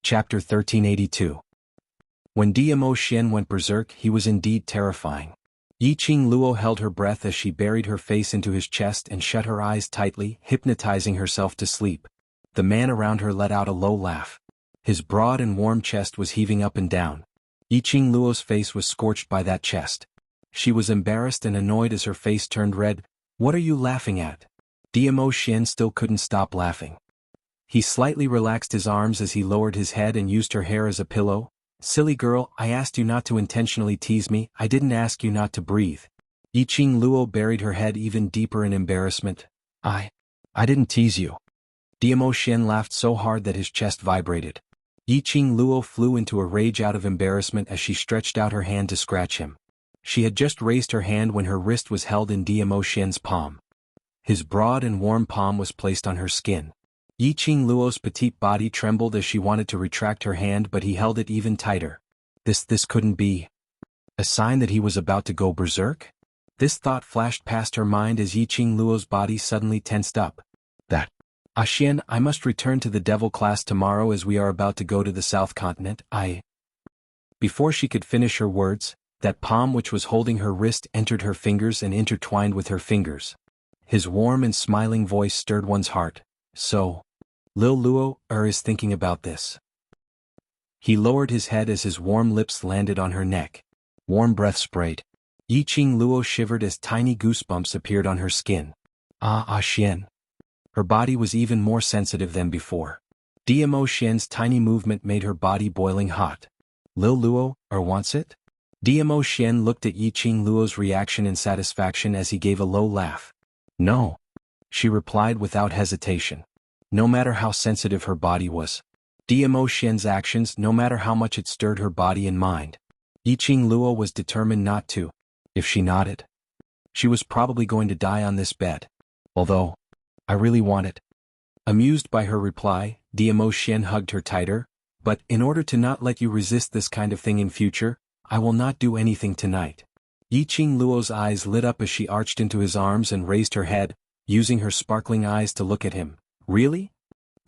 Chapter 1382. When Dmo Xian went berserk, he was indeed terrifying. Yiqing Luo held her breath as she buried her face into his chest and shut her eyes tightly, hypnotizing herself to sleep. The man around her let out a low laugh. His broad and warm chest was heaving up and down. Yiqing Luo's face was scorched by that chest. She was embarrassed and annoyed as her face turned red. "What are you laughing at?" Dmo Xian still couldn't stop laughing. He slightly relaxed his arms as he lowered his head and used her hair as a pillow. "Silly girl, I asked you not to intentionally tease me, I didn't ask you not to breathe." Yiqing Luo buried her head even deeper in embarrassment. I didn't tease you." Dmo Xian laughed so hard that his chest vibrated. Yiqing Luo flew into a rage out of embarrassment as she stretched out her hand to scratch him. She had just raised her hand when her wrist was held in Dmo Xian's palm. His broad and warm palm was placed on her skin. Yiqing Luo's petite body trembled as she wanted to retract her hand, but he held it even tighter. This couldn't be a sign that he was about to go berserk? This thought flashed past her mind as Yiqing Luo's body suddenly tensed up. Xian, I must return to the devil class tomorrow as we are about to go to the South Continent. Before she could finish her words, that palm which was holding her wrist entered her fingers and intertwined with her fingers. His warm and smiling voice stirred one's heart. "So, Lil Luo is thinking about this." He lowered his head as his warm lips landed on her neck. Warm breath sprayed. Yiqing Luo shivered as tiny goosebumps appeared on her skin. Xian. Her body was even more sensitive than before. Dmo Xian's tiny movement made her body boiling hot. "Lil Luo wants it?" Dmo Xian looked at Yiqing Luo's reaction in satisfaction as he gave a low laugh. "No," she replied without hesitation. No matter how sensitive her body was. Dmo Xian's actions, no matter how much it stirred her body and mind. Yiqing Luo was determined not to. If she nodded, she was probably going to die on this bed. "Although, I really want it." Amused by her reply, Dmo Xian hugged her tighter. "But in order to not let you resist this kind of thing in future, I will not do anything tonight." Yiqing Luo's eyes lit up as she arched into his arms and raised her head, using her sparkling eyes to look at him. "Really?"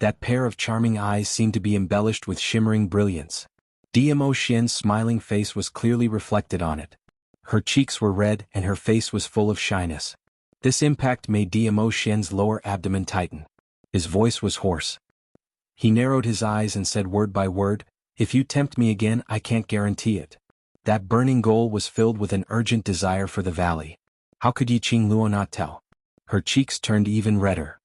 That pair of charming eyes seemed to be embellished with shimmering brilliance. Dmo Xian's smiling face was clearly reflected on it. Her cheeks were red and her face was full of shyness. This impact made Dmo Xian's lower abdomen tighten. His voice was hoarse. He narrowed his eyes and said word by word, "If you tempt me again, I can't guarantee it." That burning goal was filled with an urgent desire for the valley. How could Yiqing Luo not tell? Her cheeks turned even redder.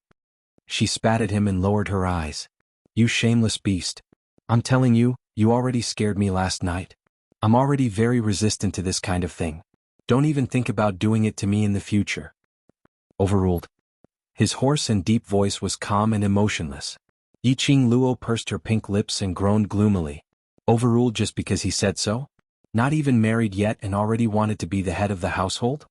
She spat at him and lowered her eyes. "You shameless beast. I'm telling you, you already scared me last night. I'm already very resistant to this kind of thing. Don't even think about doing it to me in the future." Overruled. His hoarse and deep voice was calm and emotionless. Yiqing Luo pursed her pink lips and groaned gloomily. Overruled just because he said so? Not even married yet and already wanted to be the head of the household?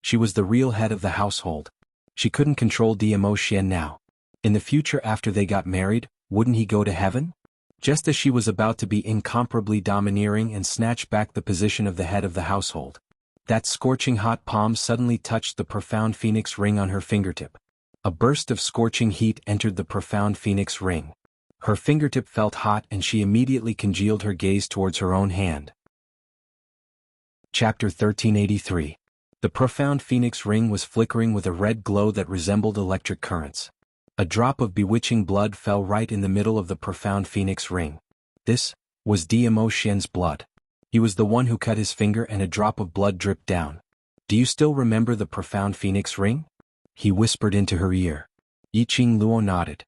She was the real head of the household. She couldn't control Dmo Xian now. In the future after they got married, wouldn't he go to heaven? Just as she was about to be incomparably domineering and snatch back the position of the head of the household. That scorching hot palm suddenly touched the profound phoenix ring on her fingertip. A burst of scorching heat entered the profound phoenix ring. Her fingertip felt hot and she immediately congealed her gaze towards her own hand. Chapter 1383. The profound phoenix ring was flickering with a red glow that resembled electric currents. A drop of bewitching blood fell right in the middle of the profound phoenix ring. This was Dmo Xian's blood. He was the one who cut his finger and a drop of blood dripped down. "Do you still remember the profound phoenix ring?" he whispered into her ear. Yiqing Luo nodded.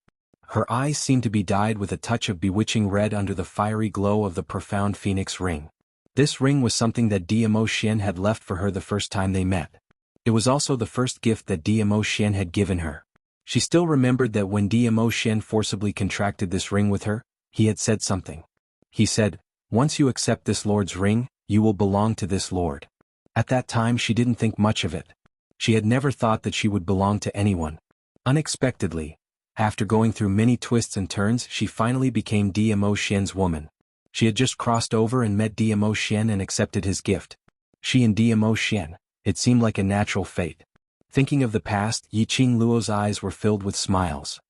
Her eyes seemed to be dyed with a touch of bewitching red under the fiery glow of the profound phoenix ring. This ring was something that Dmo Xian had left for her the first time they met. It was also the first gift that Dmo Xian had given her. She still remembered that when Dmo Xian forcibly contracted this ring with her, he had said something. He said, "Once you accept this lord's ring, you will belong to this lord." At that time she didn't think much of it. She had never thought that she would belong to anyone. Unexpectedly, after going through many twists and turns, she finally became Dmo Xian's woman. She had just crossed over and met Dmo Xian and accepted his gift. She and Dmo Xian, it seemed like a natural fate. Thinking of the past, Yiqing Luo's eyes were filled with smiles.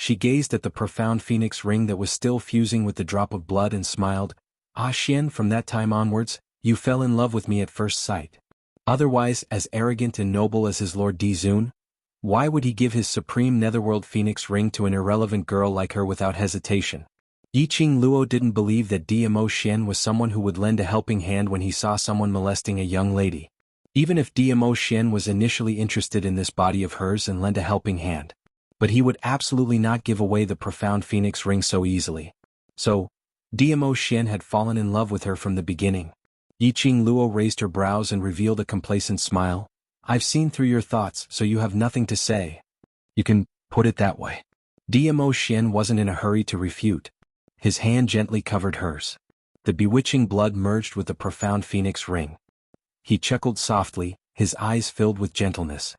She gazed at the profound phoenix ring that was still fusing with the drop of blood and smiled. Ah Xian, from that time onwards, you fell in love with me at first sight. Otherwise as arrogant and noble as his lord Dizun, why would he give his supreme netherworld phoenix ring to an irrelevant girl like her without hesitation? Yiqing Luo didn't believe that Dimo Xian was someone who would lend a helping hand when he saw someone molesting a young lady. Even if Dimo Xian was initially interested in this body of hers and lent a helping hand. But he would absolutely not give away the profound phoenix ring so easily. So, Dimo Xian had fallen in love with her from the beginning. Yiqing Luo raised her brows and revealed a complacent smile. I've seen through your thoughts, so you have nothing to say. You can put it that way. Dimo Xian wasn't in a hurry to refute. His hand gently covered hers. The bewitching blood merged with the profound phoenix ring. He chuckled softly, his eyes filled with gentleness.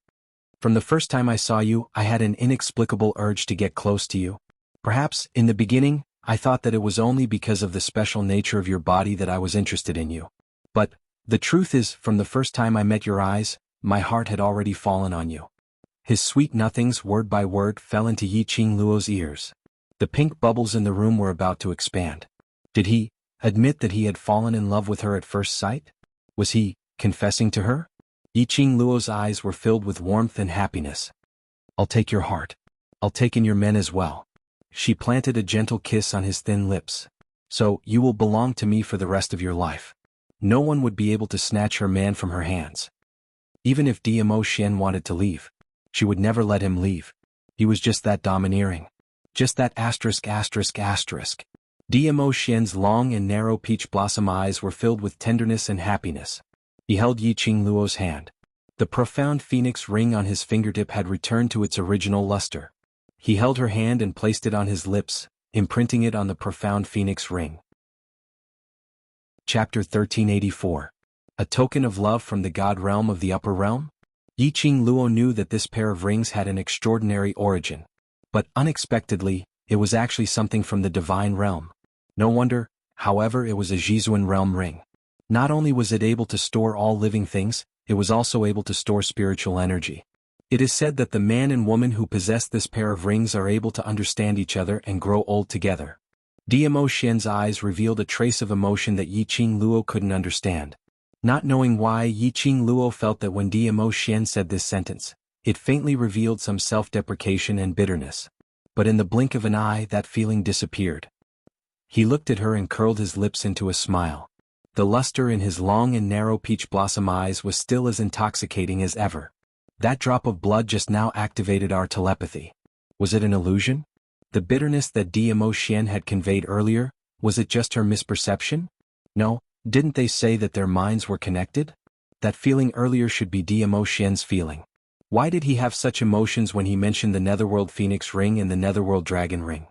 From the first time I saw you, I had an inexplicable urge to get close to you. Perhaps, in the beginning, I thought that it was only because of the special nature of your body that I was interested in you. But, the truth is, from the first time I met your eyes, my heart had already fallen on you. His sweet nothings word by word fell into Yiqing Luo's ears. The pink bubbles in the room were about to expand. Did he admit that he had fallen in love with her at first sight? Was he confessing to her? Yiqing Luo's eyes were filled with warmth and happiness. I'll take your heart. I'll take in your men as well. She planted a gentle kiss on his thin lips. So, you will belong to me for the rest of your life. No one would be able to snatch her man from her hands. Even if Dimo Xian wanted to leave, she would never let him leave. He was just that domineering. Just that asterisk. Dimo Xian's long and narrow peach blossom eyes were filled with tenderness and happiness. He held Yiqing Luo's hand. The profound phoenix ring on his fingertip had returned to its original luster. He held her hand and placed it on his lips, imprinting it on the profound phoenix ring. Chapter 1384. A token of love from the god realm of the upper realm? Yiqing Luo knew that this pair of rings had an extraordinary origin. But unexpectedly, it was actually something from the divine realm. No wonder, however, it was a Xizuan realm ring. Not only was it able to store all living things, it was also able to store spiritual energy. It is said that the man and woman who possess this pair of rings are able to understand each other and grow old together. Dimo Xian's eyes revealed a trace of emotion that Yiqing Luo couldn't understand. Not knowing why, Yiqing Luo felt that when Dimo Xian said this sentence, it faintly revealed some self-deprecation and bitterness. But in the blink of an eye, that feeling disappeared. He looked at her and curled his lips into a smile. The luster in his long and narrow peach blossom eyes was still as intoxicating as ever. That drop of blood just now activated our telepathy. Was it an illusion? The bitterness that Dimo Xian had conveyed earlier, was it just her misperception? No, didn't they say that their minds were connected? That feeling earlier should be Dimo Xian's feeling. Why did he have such emotions when he mentioned the Netherworld Phoenix Ring and the Netherworld Dragon Ring?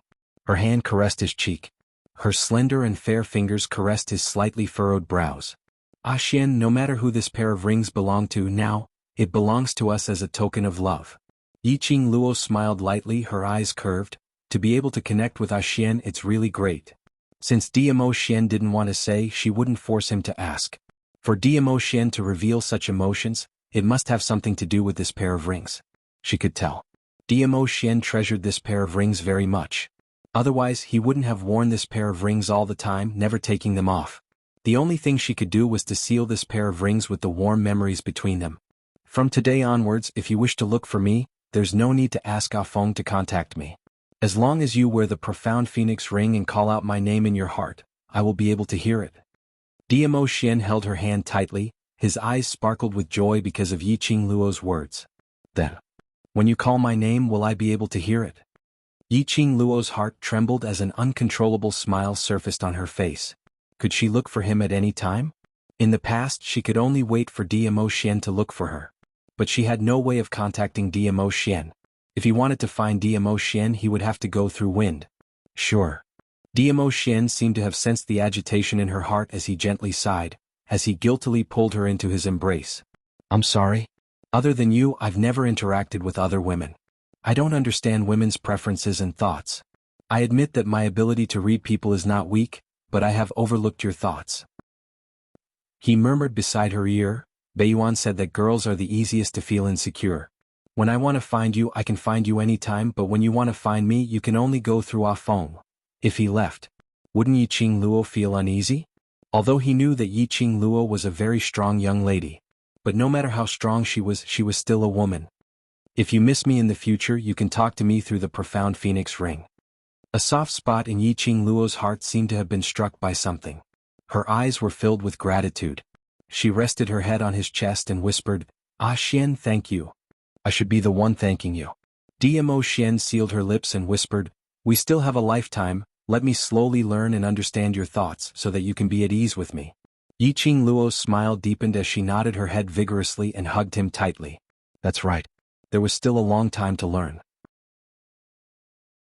Her hand caressed his cheek. Her slender and fair fingers caressed his slightly furrowed brows. Ah Xian, no matter who this pair of rings belong to now, it belongs to us as a token of love. Yiqing Luo smiled lightly, her eyes curved. To be able to connect with Ah Xian, it's really great. Since Dimo Xian didn't want to say, she wouldn't force him to ask. For Dimo Xian to reveal such emotions, it must have something to do with this pair of rings. She could tell. Dimo Xian treasured this pair of rings very much. Otherwise, he wouldn't have worn this pair of rings all the time, never taking them off. The only thing she could do was to seal this pair of rings with the warm memories between them. From today onwards, if you wish to look for me, there's no need to ask Ah Feng to contact me. As long as you wear the profound phoenix ring and call out my name in your heart, I will be able to hear it. Dimo Xian held her hand tightly, his eyes sparkled with joy because of Yiqing Luo's words. Then, when you call my name, will I be able to hear it? Yiqing Luo's heart trembled as an uncontrollable smile surfaced on her face. Could she look for him at any time? In the past, she could only wait for Dimo Xian to look for her. But she had no way of contacting Dimo Xian. If he wanted to find Dimo Xian, he would have to go through wind. Sure. Dimo Xian seemed to have sensed the agitation in her heart as he gently sighed, as he guiltily pulled her into his embrace. I'm sorry. Other than you, I've never interacted with other women. I don't understand women's preferences and thoughts. I admit that my ability to read people is not weak, but I have overlooked your thoughts. He murmured beside her ear. Beiyuan said that girls are the easiest to feel insecure. When I want to find you, I can find you anytime, but when you want to find me, you can only go through our phone. If he left, wouldn't Yiqing Luo feel uneasy? Although he knew that Yiqing Luo was a very strong young lady. But no matter how strong she was still a woman. If you miss me in the future, you can talk to me through the profound phoenix ring. A soft spot in Yiqing Luo's heart seemed to have been struck by something. Her eyes were filled with gratitude. She rested her head on his chest and whispered, "Ah Xian, thank you. I should be the one thanking you." Dmo Xian sealed her lips and whispered, "We still have a lifetime, let me slowly learn and understand your thoughts so that you can be at ease with me." Yiqing Luo's smile deepened as she nodded her head vigorously and hugged him tightly. That's right. There was still a long time to learn.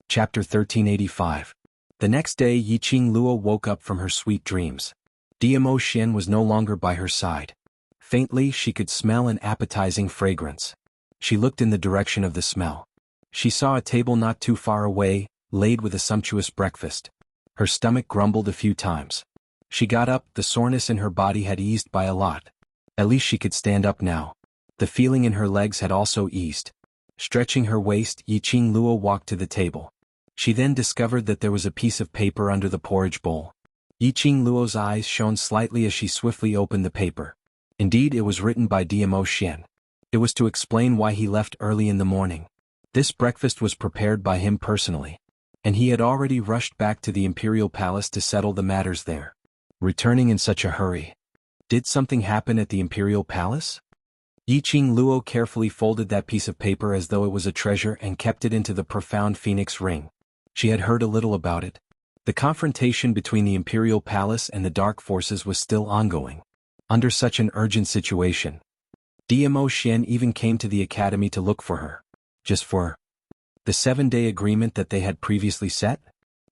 Chapter 1385. The next day Yiqing Luo woke up from her sweet dreams. Dmo Xian was no longer by her side. Faintly she could smell an appetizing fragrance. She looked in the direction of the smell. She saw a table not too far away, laid with a sumptuous breakfast. Her stomach grumbled a few times. She got up, the soreness in her body had eased by a lot. At least she could stand up now. The feeling in her legs had also eased. Stretching her waist, Yiqing Luo walked to the table. She then discovered that there was a piece of paper under the porridge bowl. Yiqing Luo's eyes shone slightly as she swiftly opened the paper. Indeed, it was written by Dmo Xian. It was to explain why he left early in the morning. This breakfast was prepared by him personally. And he had already rushed back to the imperial palace to settle the matters there. Returning in such a hurry. Did something happen at the imperial palace? Yiqing Luo carefully folded that piece of paper as though it was a treasure and kept it into the profound phoenix ring. She had heard a little about it. The confrontation between the imperial palace and the dark forces was still ongoing. Under such an urgent situation, Dmo Xian even came to the academy to look for her. Just for the 7-day agreement that they had previously set?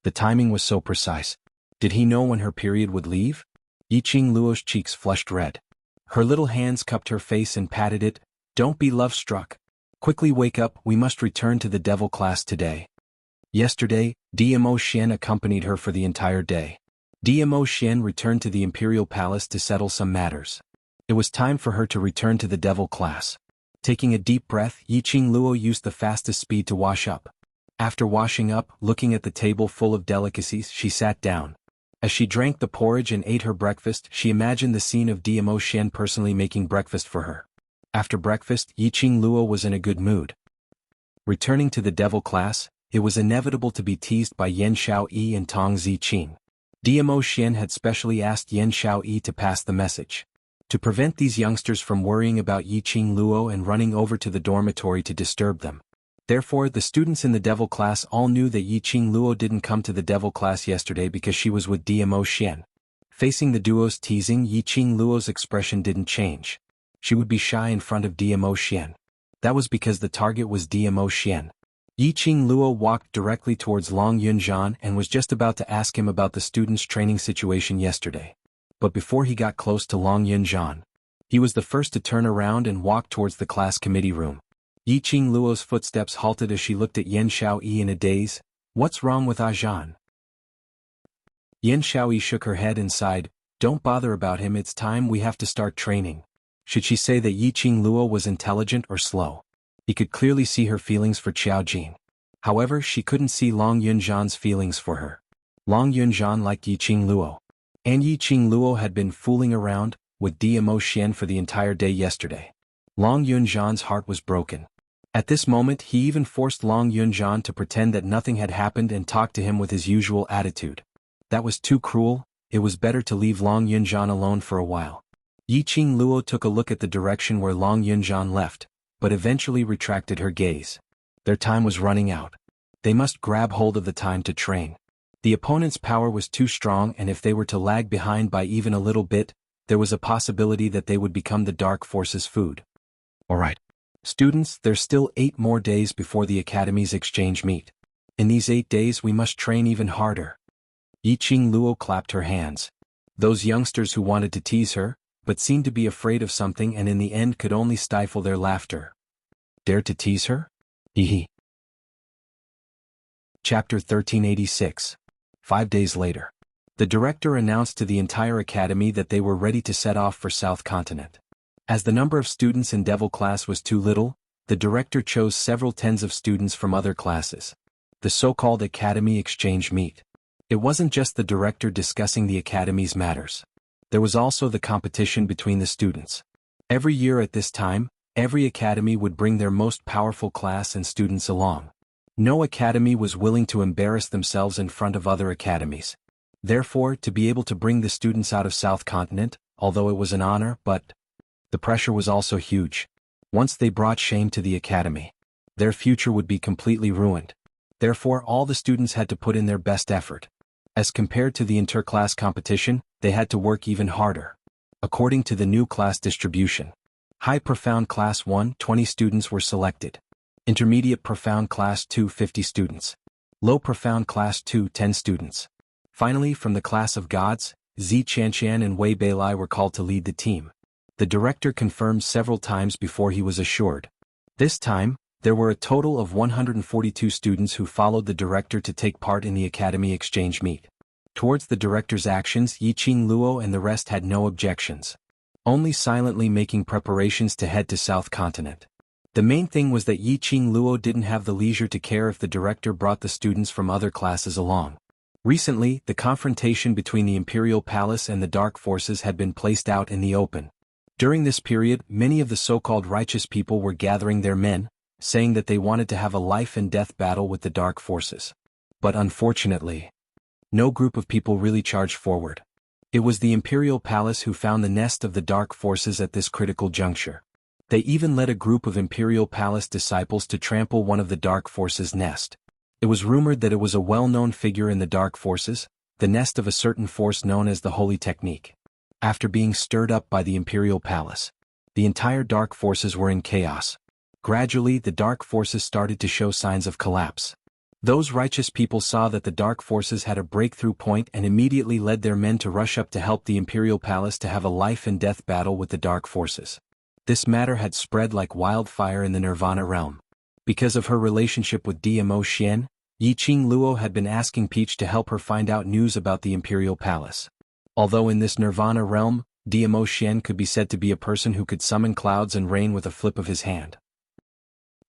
The timing was so precise. Did he know when her period would leave? Yiqing Luo's cheeks flushed red. Her little hands cupped her face and patted it. "Don't be love-struck. Quickly wake up, we must return to the devil class today." Yesterday, Dmo Xian accompanied her for the entire day. Dmo Xian returned to the imperial palace to settle some matters. It was time for her to return to the devil class. Taking a deep breath, Yiqing Luo used the fastest speed to wash up. After washing up, looking at the table full of delicacies, she sat down. As she drank the porridge and ate her breakfast, she imagined the scene of Dmo Xian personally making breakfast for her. After breakfast, Yiqing Luo was in a good mood. Returning to the devil class, it was inevitable to be teased by Yan Xiaoyi and Tong Ziqing. Dmo Xian had specially asked Yan Xiaoyi to pass the message. To prevent these youngsters from worrying about Yiqing Luo and running over to the dormitory to disturb them. Therefore, the students in the devil class all knew that Yiqing Luo didn't come to the devil class yesterday because she was with Dmo Xian. Facing the duo's teasing, Yiqing Luo's expression didn't change. She would be shy in front of Dmo Xian. That was because the target was Dmo Xian. Yiqing Luo walked directly towards Long Yunzhan and was just about to ask him about the students' training situation yesterday. But before he got close to Long Yunzhan, he was the first to turn around and walk towards the class committee room. Yiqing Luo's footsteps halted as she looked at Yan Xiaoyi in a daze. "What's wrong with Zhan?" Yan Xiaoyi shook her head and sighed. "Don't bother about him, it's time we have to start training." Should she say that Yiqing Luo was intelligent or slow? He could clearly see her feelings for Qiaojin. However, she couldn't see Long Yunzhan's feelings for her. Long Yunzhan liked Yiqing Luo. And Yiqing Luo had been fooling around with Dmo Xian for the entire day yesterday. Long Yunzhan's heart was broken. At this moment he even forced Long Yunzhan to pretend that nothing had happened and talk to him with his usual attitude. That was too cruel. It was better to leave Long Yunzhan alone for a while. Yiqing Luo took a look at the direction where Long Yunzhan left, but eventually retracted her gaze. Their time was running out. They must grab hold of the time to train. The opponent's power was too strong, and if they were to lag behind by even a little bit, there was a possibility that they would become the dark force's food. Alright. Students, there's still 8 more days before the Academy's exchange meet. In these 8 days we must train even harder. Yiqing Luo clapped her hands. Those youngsters who wanted to tease her, but seemed to be afraid of something and in the end could only stifle their laughter. Dare to tease her? Hee. Chapter 1386. 5 days later. The director announced to the entire academy that they were ready to set off for South Continent. As the number of students in Devil class was too little, the director chose several tens of students from other classes. The so-called Academy Exchange Meet. It wasn't just the director discussing the Academy's matters. There was also the competition between the students. Every year at this time, every academy would bring their most powerful class and students along. No academy was willing to embarrass themselves in front of other academies. Therefore, to be able to bring the students out of South Continent, although it was an honor, but the pressure was also huge. Once they brought shame to the academy, their future would be completely ruined. Therefore, all the students had to put in their best effort. As compared to the interclass competition, they had to work even harder. According to the new class distribution, High Profound Class 1, 20 students were selected. Intermediate Profound Class 2, 50 students. Low Profound Class 2, 10 students. Finally, from the class of gods, xianxia and Wei Beilai were called to lead the team. The director confirmed several times before he was assured. This time, there were a total of 142 students who followed the director to take part in the Academy Exchange Meet. Towards the director's actions, Yiqing Luo and the rest had no objections. Only silently making preparations to head to South Continent. The main thing was that Yiqing Luo didn't have the leisure to care if the director brought the students from other classes along. Recently, the confrontation between the Imperial Palace and the Dark Forces had been placed out in the open. During this period, many of the so-called righteous people were gathering their men, saying that they wanted to have a life-and-death battle with the Dark Forces. But unfortunately, no group of people really charged forward. It was the Imperial Palace who found the nest of the Dark Forces at this critical juncture. They even led a group of Imperial Palace disciples to trample one of the Dark Forces' nest. It was rumored that it was a well-known figure in the Dark Forces, the nest of a certain force known as the Holy Technique. After being stirred up by the Imperial Palace, the entire Dark Forces were in chaos. Gradually, the Dark Forces started to show signs of collapse. Those righteous people saw that the Dark Forces had a breakthrough point and immediately led their men to rush up to help the Imperial Palace to have a life-and-death battle with the Dark Forces. This matter had spread like wildfire in the Nirvana realm. Because of her relationship with Dmo Xian, Yiqing Luo had been asking Peach to help her find out news about the Imperial Palace. Although in this Nirvana realm, Dmo Xian could be said to be a person who could summon clouds and rain with a flip of his hand.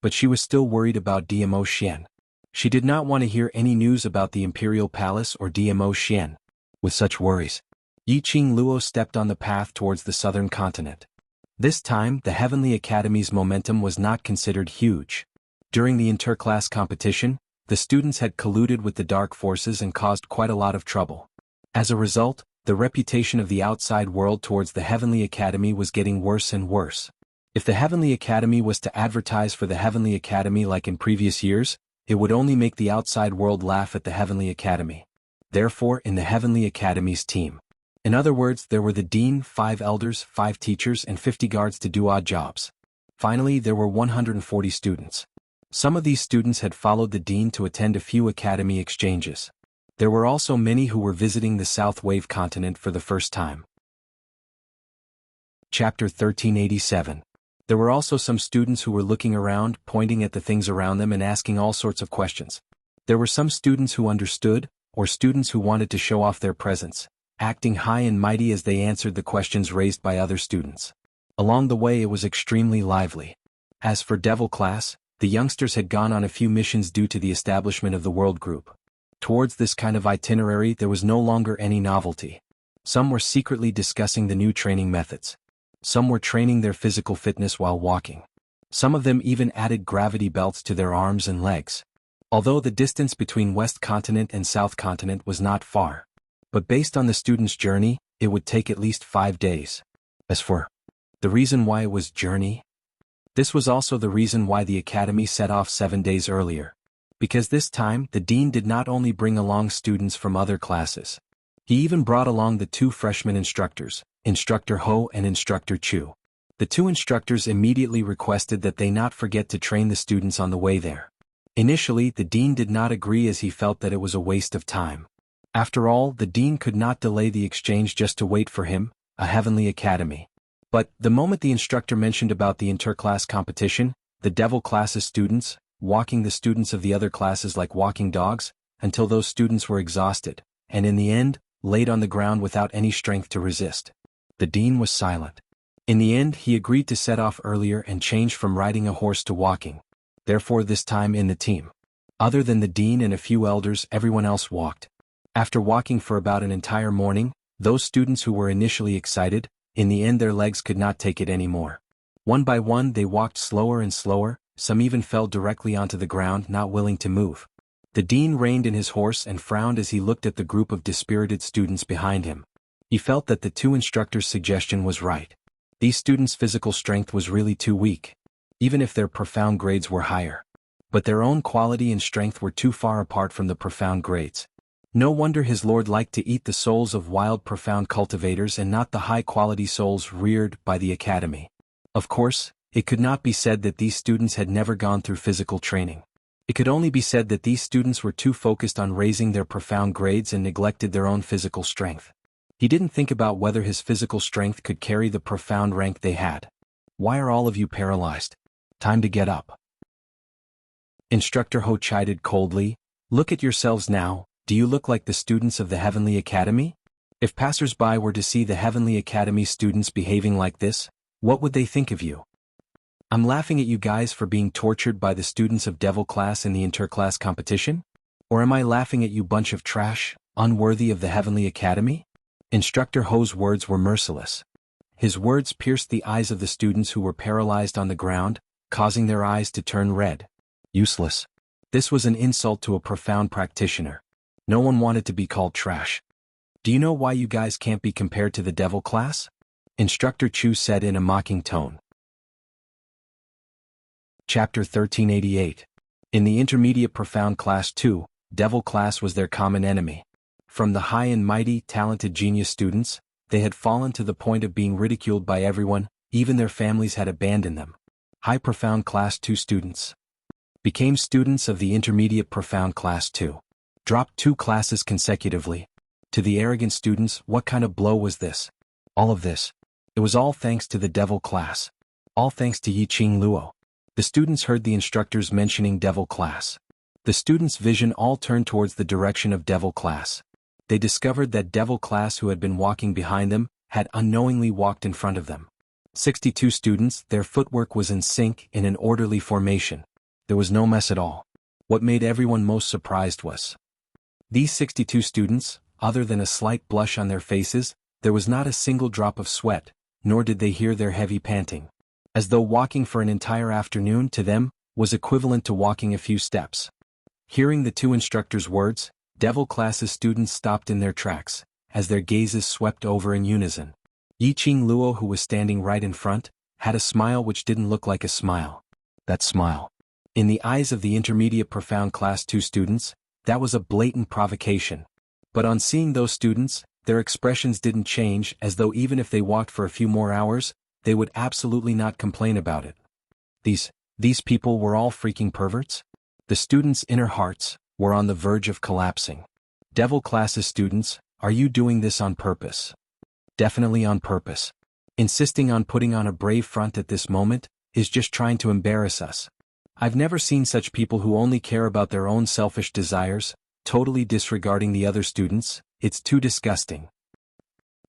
But she was still worried about Dmo Xian. She did not want to hear any news about the Imperial Palace or Dmo Xian. With such worries, Yiqing Luo stepped on the path towards the southern continent. This time, the Heavenly Academy's momentum was not considered huge. During the interclass competition, the students had colluded with the Dark Forces and caused quite a lot of trouble. As a result, the reputation of the outside world towards the Heavenly Academy was getting worse and worse. If the Heavenly Academy was to advertise for the Heavenly Academy like in previous years, it would only make the outside world laugh at the Heavenly Academy. Therefore, in the Heavenly Academy's team. In other words, there were the dean, 5 elders, 5 teachers, and 50 guards to do odd jobs. Finally, there were 140 students. Some of these students had followed the dean to attend a few academy exchanges. There were also many who were visiting the South Wave continent for the first time. Chapter 1387. There were also some students who were looking around, pointing at the things around them and asking all sorts of questions. There were some students who understood, or students who wanted to show off their presence, acting high and mighty as they answered the questions raised by other students. Along the way it was extremely lively. As for Devil Class, the youngsters had gone on a few missions due to the establishment of the World Group. Towards this kind of itinerary there was no longer any novelty. Some were secretly discussing the new training methods. Some were training their physical fitness while walking. Some of them even added gravity belts to their arms and legs. Although the distance between West Continent and South Continent was not far. But based on the student's journey, it would take at least 5 days. As for the reason why it was journey, this was also the reason why the academy set off 7 days earlier. Because this time, the dean did not only bring along students from other classes. He even brought along the 2 freshman instructors, Instructor Ho and Instructor Chu. The 2 instructors immediately requested that they not forget to train the students on the way there. Initially, the dean did not agree as he felt that it was a waste of time. After all, the dean could not delay the exchange just to wait for him, a Heavenly Academy. But, the moment the instructor mentioned about the interclass competition, the Devil Class's students, walking the students of the other classes like walking dogs, until those students were exhausted, and in the end, laid on the ground without any strength to resist. The dean was silent. In the end, he agreed to set off earlier and change from riding a horse to walking. Therefore, this time in the team, other than the dean and a few elders, everyone else walked. After walking for about an entire morning, those students who were initially excited, in the end their legs could not take it anymore. One by one they walked slower and slower, some even fell directly onto the ground, not willing to move. The dean reined in his horse and frowned as he looked at the group of dispirited students behind him. He felt that the two instructors' suggestion was right. These students' physical strength was really too weak, even if their profound grades were higher. But their own quality and strength were too far apart from the profound grades. No wonder his lord liked to eat the souls of wild profound cultivators and not the high-quality souls reared by the academy. Of course, it could not be said that these students had never gone through physical training. It could only be said that these students were too focused on raising their profound grades and neglected their own physical strength. He didn't think about whether his physical strength could carry the profound rank they had. Why are all of you paralyzed? Time to get up. Instructor Ho chided coldly. Look at yourselves now. Do you look like the students of the Heavenly Academy? If passers-by were to see the Heavenly Academy students behaving like this, what would they think of you? I'm laughing at you guys for being tortured by the students of Devil class in the interclass competition? Or am I laughing at you bunch of trash, unworthy of the Heavenly Academy? Instructor Ho's words were merciless. His words pierced the eyes of the students who were paralyzed on the ground, causing their eyes to turn red. Useless. This was an insult to a profound practitioner. No one wanted to be called trash. Do you know why you guys can't be compared to the Devil class? Instructor Chu said in a mocking tone. Chapter 1388. In the intermediate profound class 2, Devil class was their common enemy. From the high and mighty, talented genius students, they had fallen to the point of being ridiculed by everyone, even their families had abandoned them. High profound class 2 students became students of the intermediate profound class 2. Dropped 2 classes consecutively. To the arrogant students, what kind of blow was this? All of this. It was all thanks to the Devil class. All thanks to Yiqing Luo. The students heard the instructors mentioning Devil class. The students' vision all turned towards the direction of Devil class. They discovered that Devil class who had been walking behind them had unknowingly walked in front of them. 62 students, their footwork was in sync, in an orderly formation. There was no mess at all. What made everyone most surprised was these 62 students, other than a slight blush on their faces, there was not a single drop of sweat, nor did they hear their heavy panting. As though walking for an entire afternoon to them was equivalent to walking a few steps. Hearing the two instructors' words, Devil class's students stopped in their tracks, as their gazes swept over in unison. Yiqing Luo, who was standing right in front, had a smile which didn't look like a smile. That smile. In the eyes of the intermediate profound class 2 students, that was a blatant provocation. But on seeing those students, their expressions didn't change, as though even if they walked for a few more hours, they would absolutely not complain about it. These people were all freaking perverts? The students' inner hearts were on the verge of collapsing. Devil class's students, are you doing this on purpose? Definitely on purpose. Insisting on putting on a brave front at this moment is just trying to embarrass us. I've never seen such people who only care about their own selfish desires, totally disregarding the other students. It's too disgusting.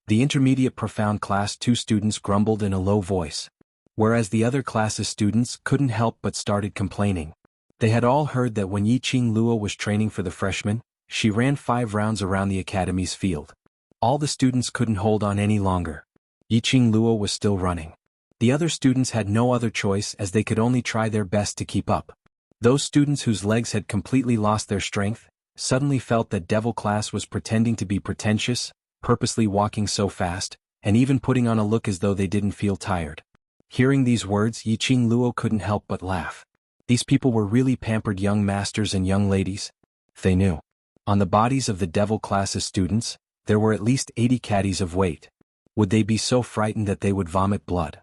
The intermediate profound class 2 students grumbled in a low voice, whereas the other classes' students couldn't help but started complaining. They had all heard that when Yiqing Luo was training for the freshmen, she ran 5 rounds around the academy's field. All the students couldn't hold on any longer. Yiqing Luo was still running. The other students had no other choice, as they could only try their best to keep up. Those students whose legs had completely lost their strength suddenly felt that Devil class was pretending to be pretentious, purposely walking so fast, and even putting on a look as though they didn't feel tired. Hearing these words, Yiqing Luo couldn't help but laugh. These people were really pampered young masters and young ladies. They knew. On the bodies of the Devil class's students, there were at least 80 caddies of weight. Would they be so frightened that they would vomit blood?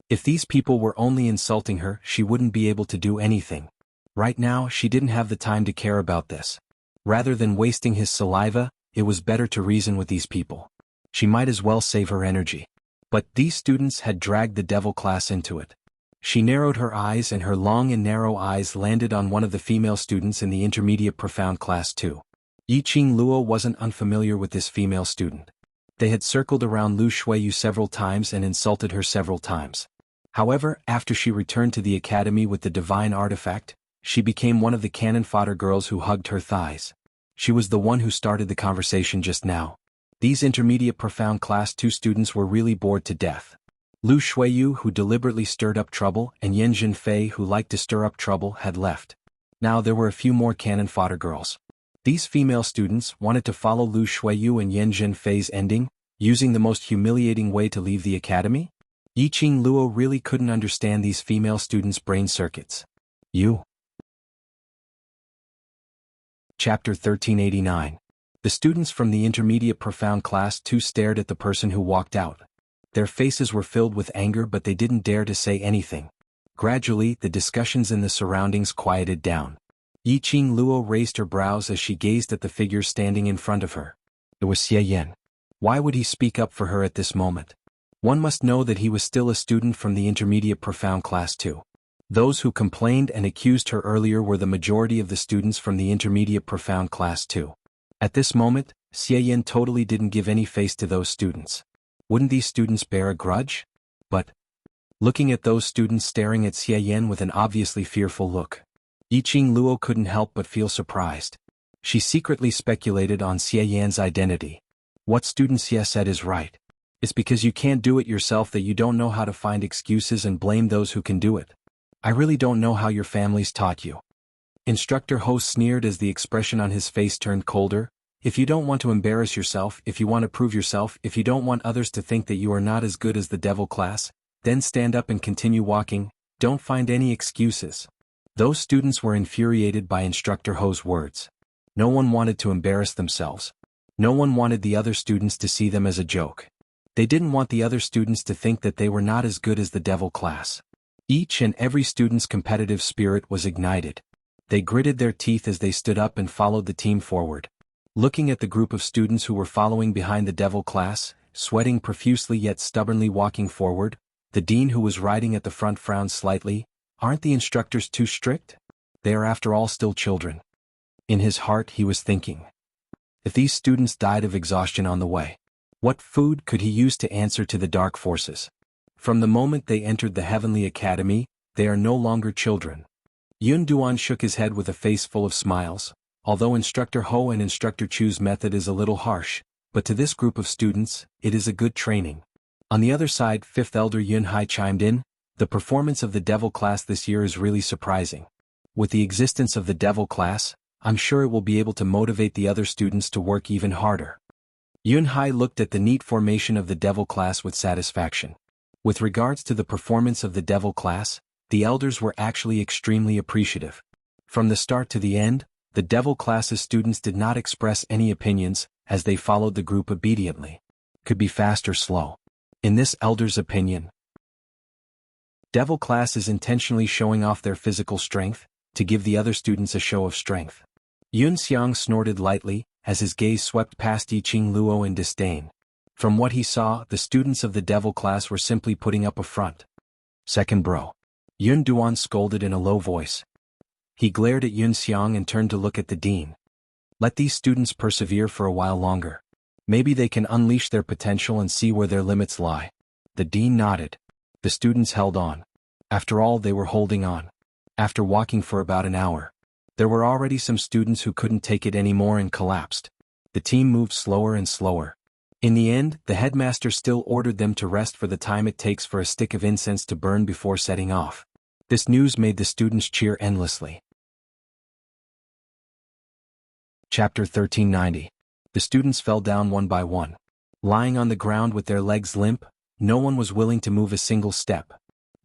If these people were only insulting her, she wouldn't be able to do anything. Right now, she didn't have the time to care about this. Rather than wasting his saliva, it was better to reason with these people. She might as well save her energy. But these students had dragged the Devil class into it. She narrowed her eyes, and her long and narrow eyes landed on one of the female students in the intermediate profound class 2. Yiqing Luo wasn't unfamiliar with this female student. They had circled around Lu Shuiyu several times and insulted her several times. However, after she returned to the academy with the divine artifact, she became one of the cannon fodder girls who hugged her thighs. She was the one who started the conversation just now. These intermediate profound class 2 students were really bored to death. Lu Shuiyu, who deliberately stirred up trouble, and Yan Zhenfei, who liked to stir up trouble, had left. Now there were a few more cannon fodder girls. These female students wanted to follow Lu Shuiyu and Yan Zhenfei's ending, using the most humiliating way to leave the academy? Yiqing Luo really couldn't understand these female students' brain circuits. Chapter 1389. The students from the intermediate profound class 2 stared at the person who walked out. Their faces were filled with anger, but they didn't dare to say anything. Gradually, the discussions in the surroundings quieted down. Yiqing Luo raised her brows as she gazed at the figure standing in front of her. It was Xie Yan. Why would he speak up for her at this moment? One must know that he was still a student from the intermediate profound class 2. Those who complained and accused her earlier were the majority of the students from the intermediate profound class 2. At this moment, Xie Yan totally didn't give any face to those students. Wouldn't these students bear a grudge? But, looking at those students staring at Xie Yan with an obviously fearful look, Yiqing Luo couldn't help but feel surprised. She secretly speculated on Xie Yan's identity. What student Xie said is right. It's because you can't do it yourself that you don't know how to find excuses and blame those who can do it. I really don't know how your families taught you. Instructor Ho sneered as the expression on his face turned colder. If you don't want to embarrass yourself, if you want to prove yourself, if you don't want others to think that you are not as good as the devil class, then stand up and continue walking. Don't find any excuses. Those students were infuriated by Instructor Ho's words. No one wanted to embarrass themselves. No one wanted the other students to see them as a joke. They didn't want the other students to think that they were not as good as the devil class. Each and every student's competitive spirit was ignited. They gritted their teeth as they stood up and followed the team forward. Looking at the group of students who were following behind the devil class, sweating profusely yet stubbornly walking forward, the dean who was riding at the front frowned slightly. Aren't the instructors too strict? They are after all still children. In his heart he was thinking. If these students died of exhaustion on the way, what food could he use to answer to the dark forces? From the moment they entered the Heavenly Academy, they are no longer children. Yun Duan shook his head with a face full of smiles. Although Instructor Ho and Instructor Chu's method is a little harsh, but to this group of students, it is a good training. On the other side, 5th Elder Yun Hai chimed in. The performance of the devil class this year is really surprising. With the existence of the devil class, I'm sure it will be able to motivate the other students to work even harder. Yun Hai looked at the neat formation of the devil class with satisfaction. With regards to the performance of the devil class, the elders were actually extremely appreciative. From the start to the end, the devil class's students did not express any opinions, as they followed the group obediently. Could be fast or slow. In this elder's opinion, devil class is intentionally showing off their physical strength, to give the other students a show of strength. Yun Xiang snorted lightly, as his gaze swept past Yiqing Luo in disdain. From what he saw, the students of the devil class were simply putting up a front. Second bro. Yun Duan scolded in a low voice. He glared at Yun Xiang and turned to look at the dean. Let these students persevere for a while longer. Maybe they can unleash their potential and see where their limits lie. The dean nodded. The students held on. After all, they were holding on. After walking for about an hour, there were already some students who couldn't take it anymore and collapsed. The team moved slower and slower. In the end, the headmaster still ordered them to rest for the time it takes for a stick of incense to burn before setting off. This news made the students cheer endlessly. Chapter 1390. The students fell down one by one. Lying on the ground with their legs limp, no one was willing to move a single step.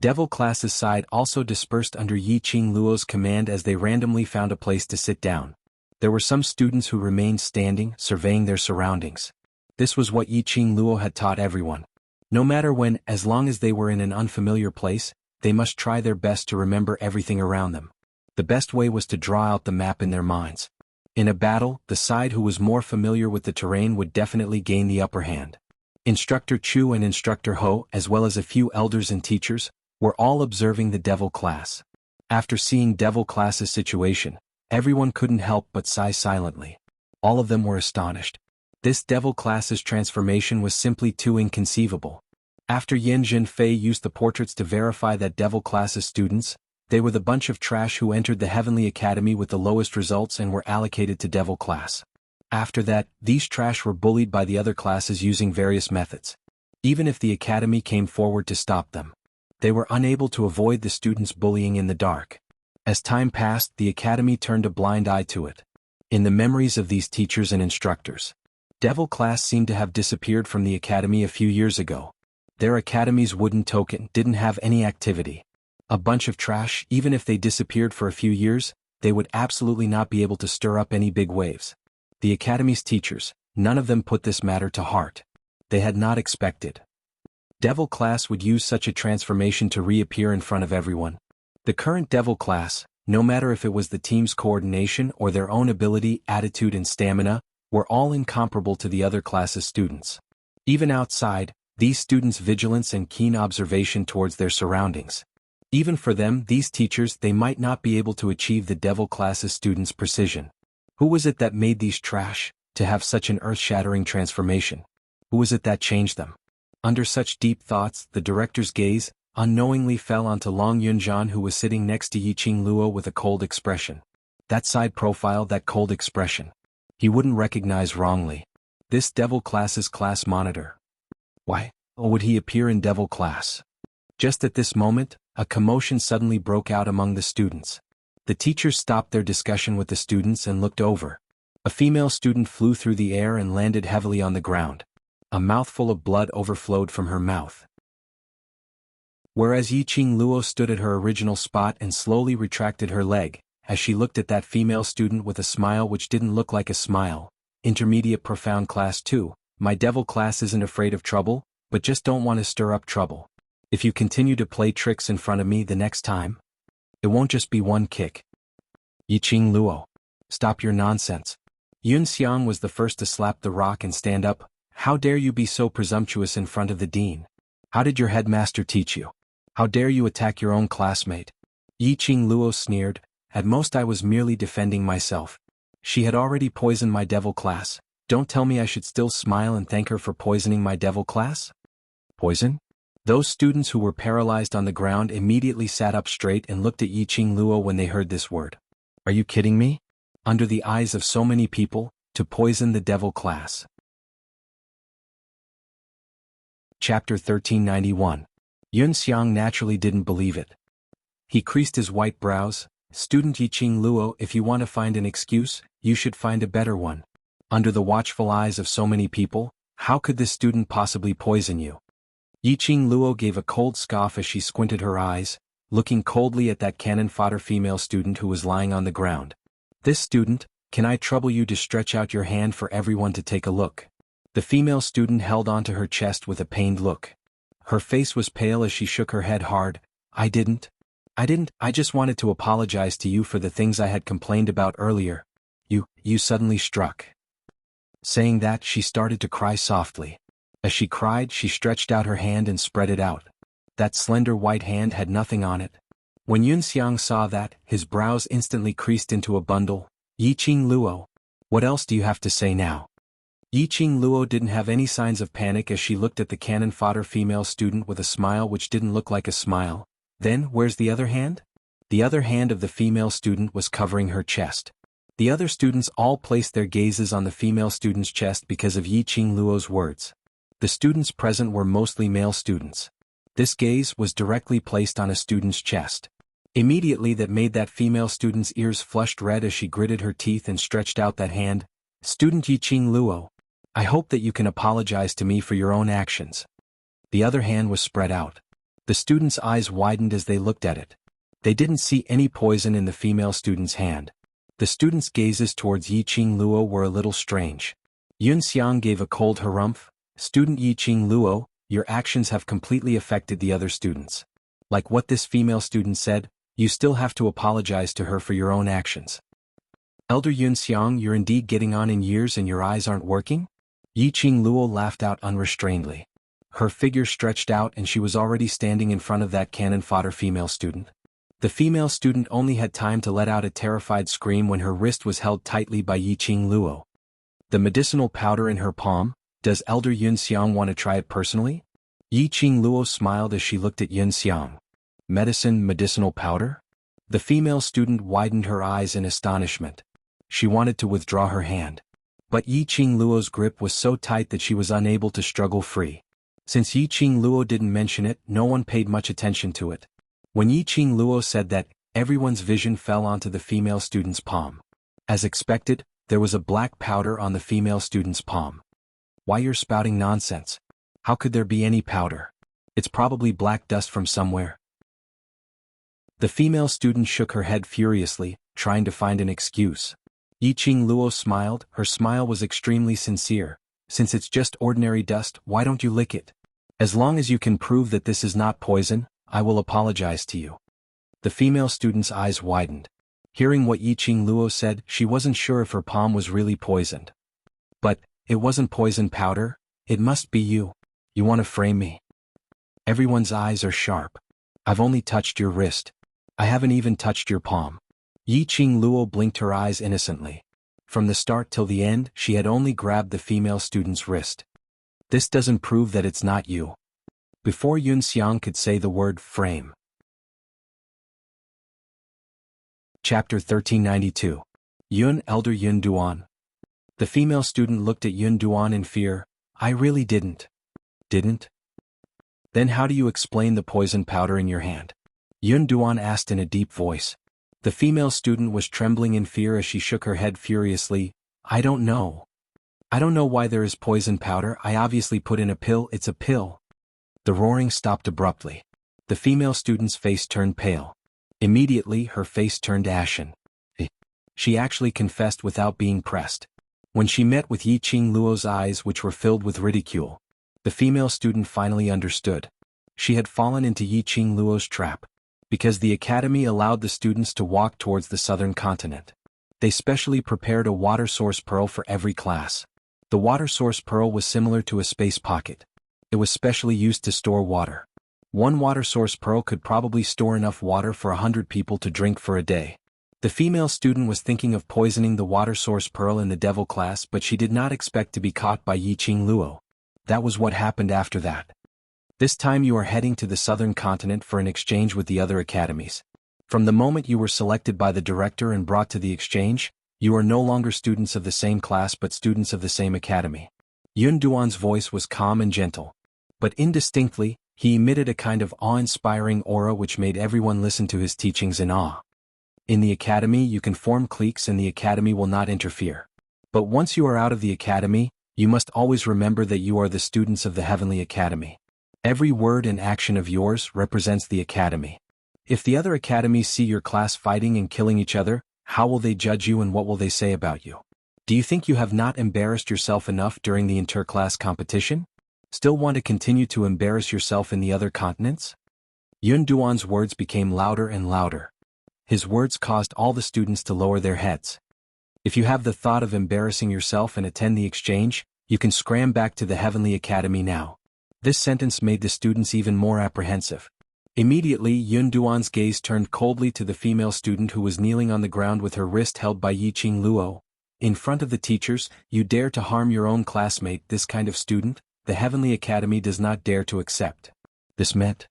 Devil class's side also dispersed under Yiqing Luo's command as they randomly found a place to sit down. There were some students who remained standing, surveying their surroundings. This was what Yiqing Luo had taught everyone. No matter when, as long as they were in an unfamiliar place, they must try their best to remember everything around them. The best way was to draw out the map in their minds. In a battle, the side who was more familiar with the terrain would definitely gain the upper hand. Instructor Chu and Instructor Ho, as well as a few elders and teachers, were all observing the devil class. After seeing devil class's situation, everyone couldn't help but sigh silently. All of them were astonished. This devil class's transformation was simply too inconceivable. After Yin Jinfei used the portraits to verify that devil class's students, they were the bunch of trash who entered the Heavenly Academy with the lowest results and were allocated to devil class. After that, these trash were bullied by the other classes using various methods. Even if the Academy came forward to stop them, they were unable to avoid the students' bullying in the dark. As time passed, the Academy turned a blind eye to it. In the memories of these teachers and instructors, devil class seemed to have disappeared from the Academy a few years ago. Their Academy's wooden token didn't have any activity. A bunch of trash. Even if they disappeared for a few years, they would absolutely not be able to stir up any big waves. The Academy's teachers, none of them put this matter to heart. They had not expected devil class would use such a transformation to reappear in front of everyone. The current devil class, no matter if it was the team's coordination or their own ability, attitude and stamina, were all incomparable to the other classes' students. Even outside, these students' vigilance and keen observation towards their surroundings. Even for them, these teachers, they might not be able to achieve the devil class's students' precision. Who was it that made these trash to have such an earth-shattering transformation? Who was it that changed them? Under such deep thoughts, the director's gaze unknowingly fell onto Long Yunjian, who was sitting next to Yiqing Luo with a cold expression. That side profile, that cold expression. He wouldn't recognize wrongly. This devil class's class monitor. Why would he appear in devil class? Just at this moment, a commotion suddenly broke out among the students. The teachers stopped their discussion with the students and looked over. A female student flew through the air and landed heavily on the ground. A mouthful of blood overflowed from her mouth. Whereas Yiqing Luo stood at her original spot and slowly retracted her leg, as she looked at that female student with a smile which didn't look like a smile. Intermediate profound class 2, my devil class isn't afraid of trouble, but just don't want to stir up trouble. If you continue to play tricks in front of me the next time, it won't just be one kick. Yiqing Luo, stop your nonsense. Yun Xiang was the first to slap the rock and stand up. How dare you be so presumptuous in front of the dean? How did your headmaster teach you? How dare you attack your own classmate? Yiqing Luo sneered. At most I was merely defending myself. She had already poisoned my devil class. Don't tell me I should still smile and thank her for poisoning my devil class? Poison? Those students who were paralyzed on the ground immediately sat up straight and looked at Yiqing Luo when they heard this word. Are you kidding me? Under the eyes of so many people, to poison the devil class. Chapter 1391. Yun Xiang naturally didn't believe it. He creased his white brows. Student Yiqing Luo, if you want to find an excuse, you should find a better one. Under the watchful eyes of so many people, how could this student possibly poison you? Yiqing Luo gave a cold scoff as she squinted her eyes, looking coldly at that cannon fodder female student who was lying on the ground. This student, can I trouble you to stretch out your hand for everyone to take a look? The female student held onto her chest with a pained look. Her face was pale as she shook her head hard. I just wanted to apologize to you for the things I had complained about earlier. You suddenly struck. Saying that, she started to cry softly. As she cried, she stretched out her hand and spread it out. That slender white hand had nothing on it. When Yun Xiang saw that, his brows instantly creased into a bundle. Yiqing Luo, what else do you have to say now? Yiqing Luo didn't have any signs of panic as she looked at the cannon fodder female student with a smile which didn't look like a smile. Then, where's the other hand? The other hand of the female student was covering her chest. The other students all placed their gazes on the female student's chest because of Yiqing Luo's words. The students present were mostly male students. This gaze was directly placed on a student's chest. Immediately that made that female student's ears flushed red as she gritted her teeth and stretched out that hand. Student Yiqing Luo, I hope that you can apologize to me for your own actions. The other hand was spread out. The students' eyes widened as they looked at it. They didn't see any poison in the female student's hand. The students' gazes towards Yiqing Luo were a little strange. Yun Xiang gave a cold harumph. Student Yiqing Luo, your actions have completely affected the other students. Like what this female student said, you still have to apologize to her for your own actions. Elder Yun Xiang, you're indeed getting on in years and your eyes aren't working? Yiqing Luo laughed out unrestrainedly. Her figure stretched out and she was already standing in front of that cannon fodder female student. The female student only had time to let out a terrified scream when her wrist was held tightly by Yiqing Luo. The medicinal powder in her palm, does Elder Yunxiang want to try it personally? Yiqing Luo smiled as she looked at Yunxiang. Medicinal powder? The female student widened her eyes in astonishment. She wanted to withdraw her hand. But Yiqing Luo's grip was so tight that she was unable to struggle free. Since Yiqing Luo didn't mention it, no one paid much attention to it. When Yiqing Luo said that, everyone's vision fell onto the female student's palm. As expected, there was a black powder on the female student's palm. Why you're spouting nonsense? How could there be any powder? It's probably black dust from somewhere. The female student shook her head furiously, trying to find an excuse. Yiqing Luo smiled, her smile was extremely sincere. Since it's just ordinary dust, why don't you lick it? As long as you can prove that this is not poison, I will apologize to you. The female student's eyes widened. Hearing what Yiqing Luo said, she wasn't sure if her palm was really poisoned. But, it wasn't poison powder, it must be you. You want to frame me? Everyone's eyes are sharp. I've only touched your wrist. I haven't even touched your palm. Yiqing Luo blinked her eyes innocently. From the start till the end, she had only grabbed the female student's wrist. This doesn't prove that it's not you. Before Yunxiang could say the word frame. Chapter 1392. Elder Yun Duan. The female student looked at Yun Duan in fear. I really didn't. Didn't? Then how do you explain the poison powder in your hand? Yun Duan asked in a deep voice. The female student was trembling in fear as she shook her head furiously. I don't know. I don't know why there is poison powder. I obviously put in a pill. It's a pill. The roaring stopped abruptly. The female student's face turned pale. Immediately, her face turned ashen. She actually confessed without being pressed. When she met with Yiqing Luo's eyes, which were filled with ridicule, the female student finally understood. She had fallen into Yiqing Luo's trap. Because the academy allowed the students to walk towards the southern continent. They specially prepared a water source pearl for every class. The water source pearl was similar to a space pocket. It was specially used to store water. One water source pearl could probably store enough water for 100 people to drink for a day. The female student was thinking of poisoning the water source pearl in the devil class, but she did not expect to be caught by Yiqing Luo. That was what happened after that. This time you are heading to the southern continent for an exchange with the other academies. From the moment you were selected by the director and brought to the exchange, you are no longer students of the same class but students of the same academy. Yun Duan's voice was calm and gentle. But indistinctly, he emitted a kind of awe-inspiring aura which made everyone listen to his teachings in awe. In the academy you can form cliques and the academy will not interfere. But once you are out of the academy, you must always remember that you are the students of the Heavenly Academy. Every word and action of yours represents the academy. If the other academies see your class fighting and killing each other, how will they judge you and what will they say about you? Do you think you have not embarrassed yourself enough during the inter-class competition? Still want to continue to embarrass yourself in the other continents? Yun Duan's words became louder and louder. His words caused all the students to lower their heads. If you have the thought of embarrassing yourself and attend the exchange, you can scram back to the Heavenly Academy now. This sentence made the students even more apprehensive. Immediately, Yun Duan's gaze turned coldly to the female student who was kneeling on the ground with her wrist held by Yiqing Luo. In front of the teachers, you dare to harm your own classmate, this kind of student, the Heavenly Academy does not dare to accept. This meant?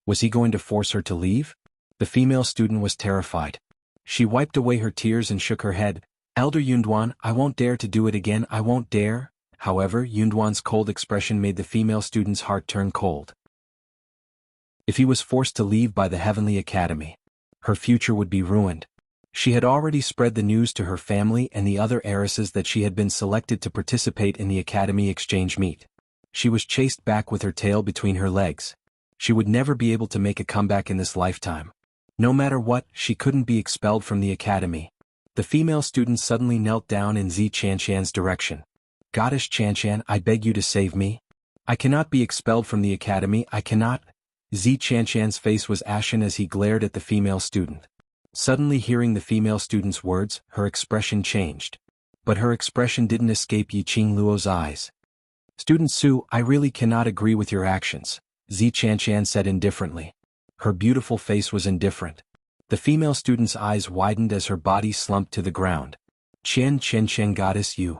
Was he going to force her to leave? The female student was terrified. She wiped away her tears and shook her head. Elder Yun Duan, I won't dare to do it again, I won't dare. However, Yun Duan's cold expression made the female student's heart turn cold. If he was forced to leave by the Heavenly Academy, her future would be ruined. She had already spread the news to her family and the other heiresses that she had been selected to participate in the Academy exchange meet. She was chased back with her tail between her legs. She would never be able to make a comeback in this lifetime. No matter what, she couldn't be expelled from the Academy. The female student suddenly knelt down in xianxia's direction. Goddess Xianxian, I beg you to save me. I cannot be expelled from the academy, I cannot. Xianxian's face was ashen as he glared at the female student. Suddenly hearing the female student's words, her expression changed. But her expression didn't escape Yiqing Luo's eyes. Student Su, I really cannot agree with your actions, Xianxian said indifferently. Her beautiful face was indifferent. The female student's eyes widened as her body slumped to the ground. Chen goddess you.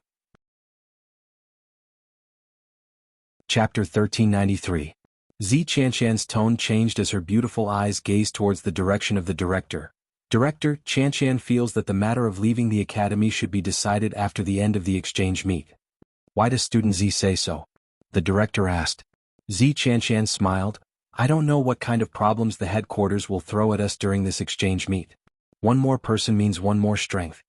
Chapter 1393. Xianxian's tone changed as her beautiful eyes gazed towards the direction of the director. Director, Xianxian feels that the matter of leaving the academy should be decided after the end of the exchange meet. Why does student Z say so? The director asked. Xianxian smiled. I don't know what kind of problems the headquarters will throw at us during this exchange meet. One more person means one more strength.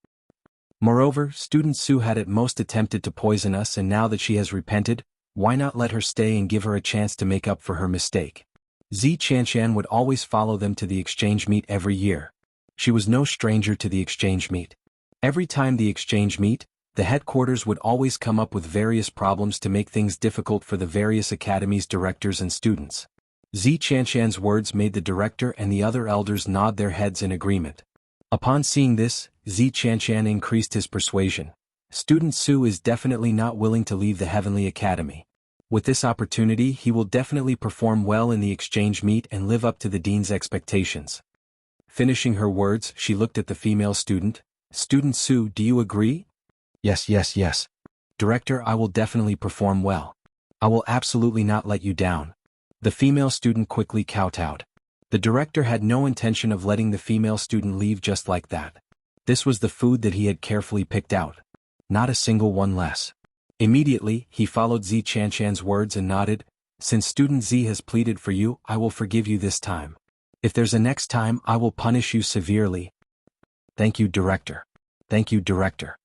Moreover, student Su had at most attempted to poison us, and now that she has repented, why not let her stay and give her a chance to make up for her mistake? Xianxian would always follow them to the exchange meet every year. She was no stranger to the exchange meet. Every time the exchange meet, the headquarters would always come up with various problems to make things difficult for the various academies' directors and students. Xianxian's words made the director and the other elders nod their heads in agreement. Upon seeing this, Xianxian increased his persuasion. Student Su is definitely not willing to leave the Heavenly Academy. With this opportunity, he will definitely perform well in the exchange meet and live up to the dean's expectations. Finishing her words, she looked at the female student. Student Su, do you agree? Yes. Director, I will definitely perform well. I will absolutely not let you down. The female student quickly kowtowed. The director had no intention of letting the female student leave just like that. This was the food that he had carefully picked out. Not a single one less. Immediately, he followed Xianxian's words and nodded. Since student Z has pleaded for you, I will forgive you this time. If there's a next time, I will punish you severely. Thank you, director. Thank you, director.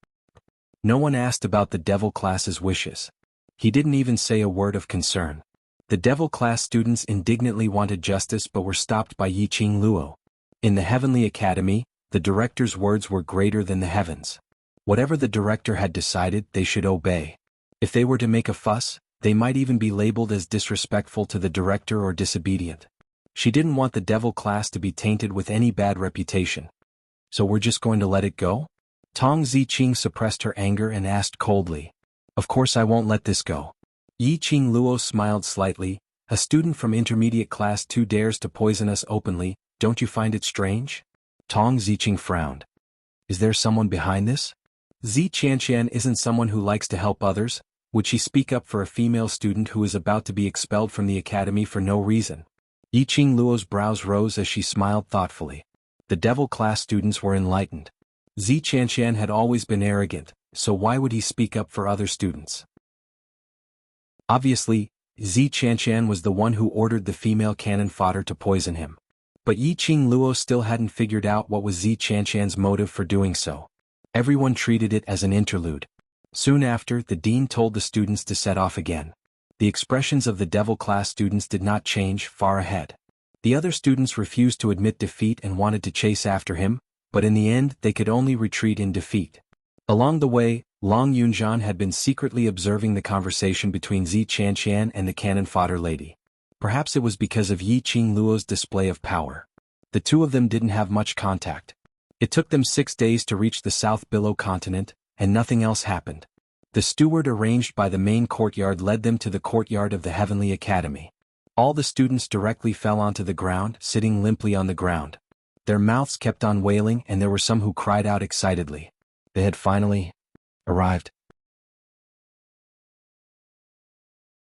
No one asked about the devil class's wishes. He didn't even say a word of concern. The devil class students indignantly wanted justice but were stopped by Yiqing Luo. In the Heavenly Academy, the director's words were greater than the heavens. Whatever the director had decided, they should obey. If they were to make a fuss, they might even be labeled as disrespectful to the director or disobedient. She didn't want the devil class to be tainted with any bad reputation. So we're just going to let it go? Tong Ziqing suppressed her anger and asked coldly. Of course I won't let this go. Yiqing Luo smiled slightly. A student from intermediate class 2 dares to poison us openly, don't you find it strange? Tong Ziqing frowned. Is there someone behind this? Xianxian isn't someone who likes to help others. Would she speak up for a female student who is about to be expelled from the academy for no reason? Yiqing Luo's brows rose as she smiled thoughtfully. The devil class students were enlightened. Xianxian had always been arrogant, so why would he speak up for other students? Obviously, Xianxian was the one who ordered the female cannon fodder to poison him. But Yiqing Luo still hadn't figured out what was Xianxian's motive for doing so. Everyone treated it as an interlude. Soon after, the dean told the students to set off again. The expressions of the devil class students did not change. Far ahead. The other students refused to admit defeat and wanted to chase after him, but in the end they could only retreat in defeat. Along the way, Long Yunzhan had been secretly observing the conversation between Xianxian and the cannon fodder lady. Perhaps it was because of Yiqing Luo's display of power. The two of them didn't have much contact. It took them 6 days to reach the South Billow continent, and nothing else happened. The steward arranged by the main courtyard led them to the courtyard of the Heavenly Academy. All the students directly fell onto the ground, sitting limply on the ground. Their mouths kept on wailing, and there were some who cried out excitedly. They had finally arrived.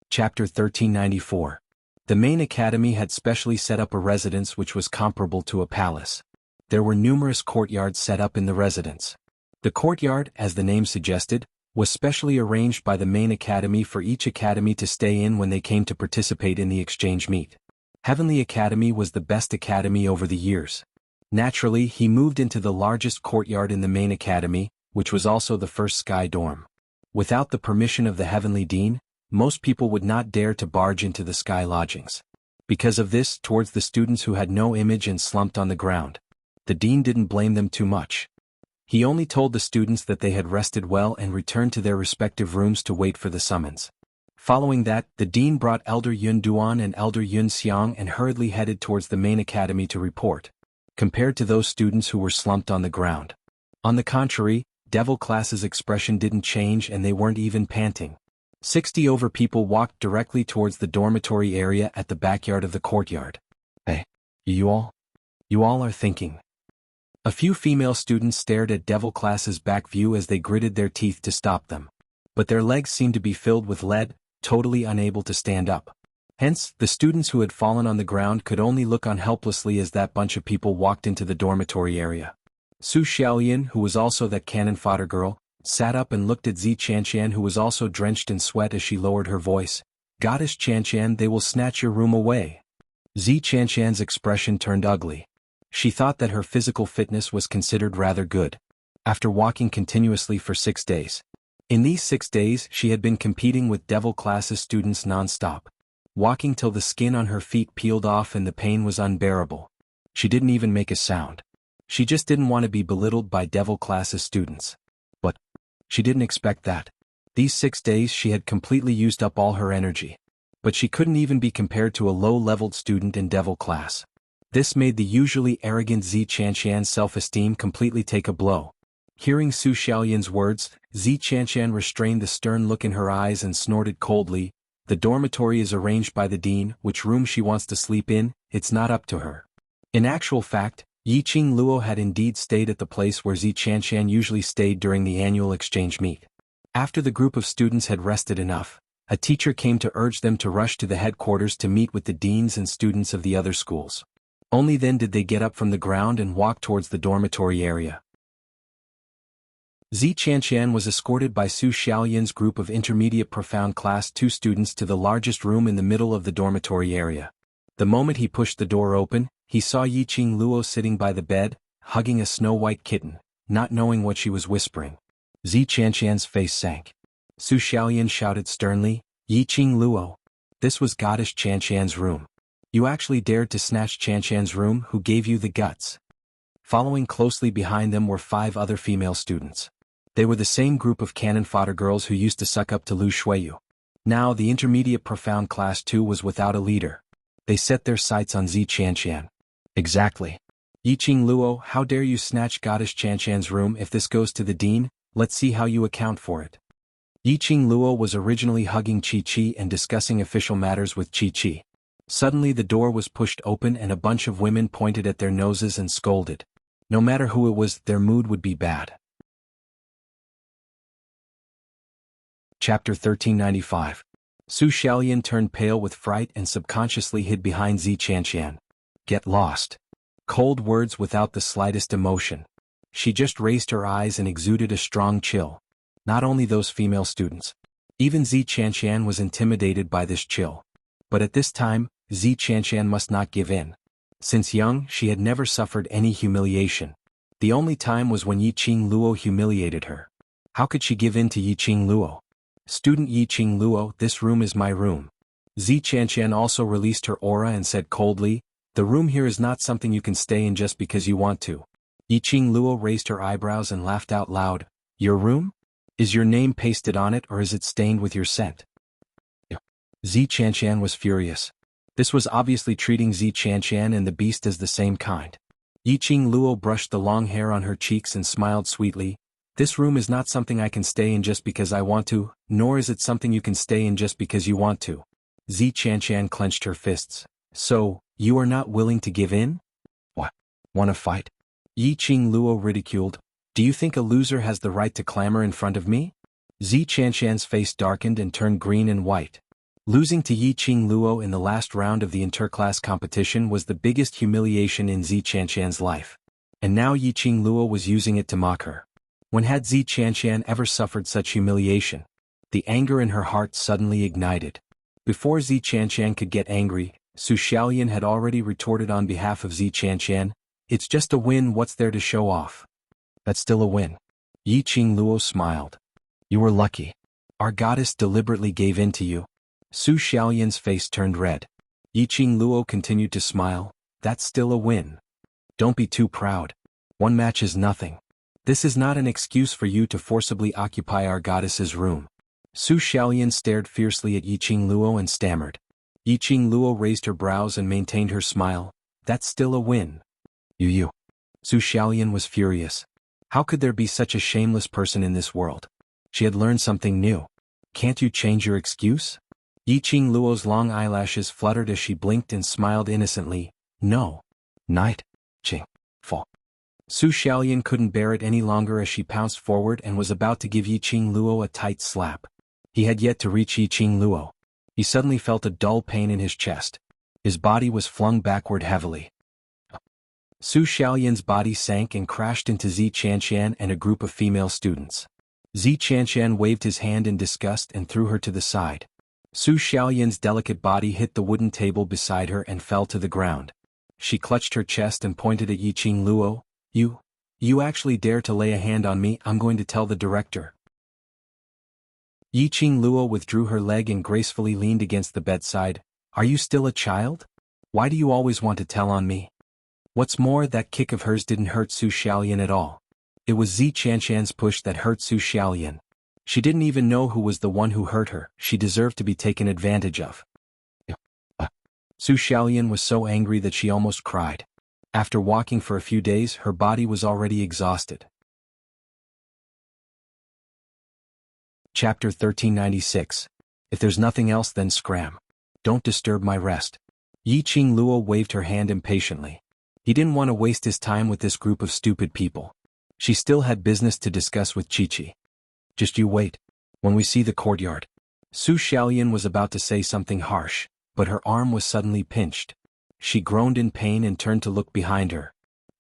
Chapter 1394. The main academy had specially set up a residence which was comparable to a palace. There were numerous courtyards set up in the residence. The courtyard, as the name suggested, was specially arranged by the main academy for each academy to stay in when they came to participate in the exchange meet. Heavenly Academy was the best academy over the years. Naturally, he moved into the largest courtyard in the main academy, which was also the first sky dorm. Without the permission of the Heavenly Dean, most people would not dare to barge into the sky lodgings. Because of this, towards the students who had no image and slumped on the ground, the dean didn't blame them too much. He only told the students that they had rested well and returned to their respective rooms to wait for the summons. Following that, the dean brought Elder Yun Duan and Elder Yun Xiang and hurriedly headed towards the main academy to report, compared to those students who were slumped on the ground. On the contrary, devil class's expression didn't change and they weren't even panting. 60 over people walked directly towards the dormitory area at the backyard of the courtyard. Hey, you all are thinking. A few female students stared at devil class's back view as they gritted their teeth to stop them. But their legs seemed to be filled with lead, totally unable to stand up. Hence, the students who had fallen on the ground could only look on helplessly as that bunch of people walked into the dormitory area. Su Xiaolian, who was also that cannon fodder girl, sat up and looked at Xianxia, who was also drenched in sweat, as she lowered her voice. "Goddess Xianxia, they will snatch your room away." Xianxia's expression turned ugly. She thought that her physical fitness was considered rather good. After walking continuously for 6 days. In these 6 days she had been competing with devil classes students non-stop. Walking till the skin on her feet peeled off and the pain was unbearable. She didn't even make a sound. She just didn't want to be belittled by devil classes students. But she didn't expect that. These 6 days she had completely used up all her energy. But she couldn't even be compared to a low-leveled student in devil class. This made the usually arrogant Xianxian's self-esteem completely take a blow. Hearing Su Xiaolian's words, Xianxian restrained the stern look in her eyes and snorted coldly, "The dormitory is arranged by the dean, which room she wants to sleep in, it's not up to her." In actual fact, Yiqing Luo had indeed stayed at the place where Xianxian usually stayed during the annual exchange meet. After the group of students had rested enough, a teacher came to urge them to rush to the headquarters to meet with the deans and students of the other schools. Only then did they get up from the ground and walk towards the dormitory area. Xianxian was escorted by Su Xiaolian's group of intermediate profound class 2 students to the largest room in the middle of the dormitory area. The moment he pushed the door open, he saw Yiqing Luo sitting by the bed, hugging a snow-white kitten, not knowing what she was whispering. Xianxian's face sank. Su Xiaolian shouted sternly, "Yiqing Luo! This was Goddess Xianxian's room. You actually dared to snatch Xianxian's room, who gave you the guts?" Following closely behind them were 5 other female students. They were the same group of cannon fodder girls who used to suck up to Lu Shuiyu. Now the intermediate profound class 2 was without a leader. They set their sights on Xianxian. "Exactly. Yiqing Luo, how dare you snatch Goddess Xianxian's room? If this goes to the dean, let's see how you account for it." Yiqing Luo was originally hugging Chi and discussing official matters with Chi. Suddenly the door was pushed open and a bunch of women pointed at their noses and scolded. No matter who it was, their mood would be bad. Chapter 1395. Su Xiaolian turned pale with fright and subconsciously hid behind Xianxian. "Get lost." Cold words without the slightest emotion. She just raised her eyes and exuded a strong chill. Not only those female students. Even Xianxian was intimidated by this chill. But at this time, Xianxian must not give in. Since young, she had never suffered any humiliation. The only time was when Yiqing Luo humiliated her. How could she give in to Yiqing Luo? "Student Yiqing Luo, this room is my room." Xianxian also released her aura and said coldly, "The room here is not something you can stay in just because you want to." Yiqing Luo raised her eyebrows and laughed out loud. "Your room? Is your name pasted on it or is it stained with your scent?" Xianxian was furious. This was obviously treating Xianxian and the beast as the same kind. Yiqing Luo brushed the long hair on her cheeks and smiled sweetly. "This room is not something I can stay in just because I want to, nor is it something you can stay in just because you want to." Xianxian clenched her fists. "So, you are not willing to give in? What? Want to fight?" Yiqing Luo ridiculed. "Do you think a loser has the right to clamor in front of me?" Xianxian's face darkened and turned green and white. Losing to Yiqing Luo in the last round of the interclass competition was the biggest humiliation in Xianxian's life. And now Yiqing Luo was using it to mock her. When had Xianxian ever suffered such humiliation? The anger in her heart suddenly ignited. Before Xianxian could get angry, Su Xiaolian had already retorted on behalf of Xianxian, "It's just a win, what's there to show off?" "That's still a win." Yiqing Luo smiled. "You were lucky. Our goddess deliberately gave in to you." Su Xiaolian's face turned red. Yiqing Luo continued to smile. "That's still a win. Don't be too proud. One match is nothing. This is not an excuse for you to forcibly occupy our goddess's room." Su Xiaolian stared fiercely at Yiqing Luo and stammered. Yiqing Luo raised her brows and maintained her smile. "That's still a win." You. Su Xiaolian was furious. How could there be such a shameless person in this world? She had learned something new. "Can't you change your excuse?" Yiqing Luo's long eyelashes fluttered as she blinked and smiled innocently. "No. Night. Ching. Fall." Su Xiaolian couldn't bear it any longer as she pounced forward and was about to give Yiqing Luo a tight slap. He had yet to reach Yiqing Luo. He suddenly felt a dull pain in his chest. His body was flung backward heavily. Su Xiaoyan's body sank and crashed into xianxia and a group of female students. Xianxia waved his hand in disgust and threw her to the side. Su Xiaoyan's delicate body hit the wooden table beside her and fell to the ground. She clutched her chest and pointed at Yiqing Luo. You actually dare to lay a hand on me? I'm going to tell the director. Yiqing Luo withdrew her leg and gracefully leaned against the bedside. Are you still a child? Why do you always want to tell on me? What's more, that kick of hers didn't hurt Su Xiaoyan at all. It was Xianxia's push that hurt Su Xiaoyan. She didn't even know who was the one who hurt her. She deserved to be taken advantage of. Su Xiaoyan was so angry that she almost cried. After walking for a few days, her body was already exhausted. Chapter 1396. If there's nothing else, then scram. Don't disturb my rest. Yiqing Luo waved her hand impatiently. He didn't want to waste his time with this group of stupid people. She still had business to discuss with Qiqi. Just you wait. When we see the courtyard. Su Xiaoyan was about to say something harsh, but her arm was suddenly pinched. She groaned in pain and turned to look behind her.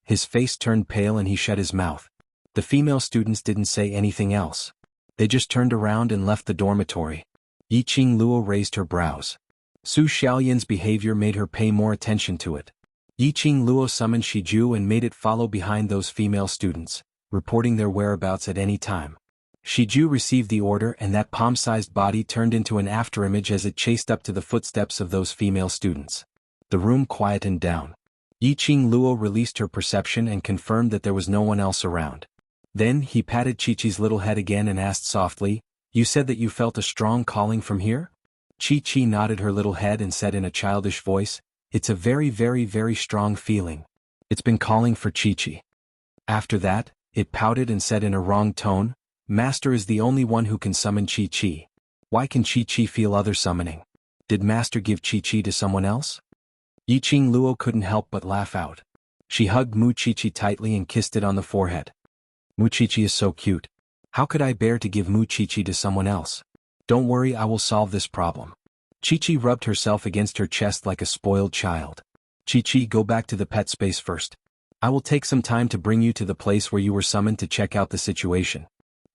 His face turned pale and he shut his mouth. The female students didn't say anything else. They just turned around and left the dormitory. Yiqing Luo raised her brows. Su Xiaoyan's behavior made her pay more attention to it. Yiqing Luo summoned Shiju and made it follow behind those female students, reporting their whereabouts at any time. Shiju received the order and that palm-sized body turned into an afterimage as it chased up to the footsteps of those female students. The room quietened down. Yiqing Luo released her perception and confirmed that there was no one else around. Then he patted Qiqi's little head again and asked softly, "You said that you felt a strong calling from here?" Qiqi nodded her little head and said in a childish voice, "It's a very, very, very strong feeling. It's been calling for Qiqi." After that, it pouted and said in a wrong tone, "Master is the only one who can summon Qiqi. Why can Qiqi feel other summoning? Did Master give Qiqi to someone else?" Yiqing Luo couldn't help but laugh out. She hugged Mu Qiqi tightly and kissed it on the forehead. "Mu Qiqi is so cute. How could I bear to give Mu Qiqi to someone else? Don't worry, I will solve this problem." Qiqi rubbed herself against her chest like a spoiled child. "Qiqi, go back to the pet space first. I will take some time to bring you to the place where you were summoned to check out the situation."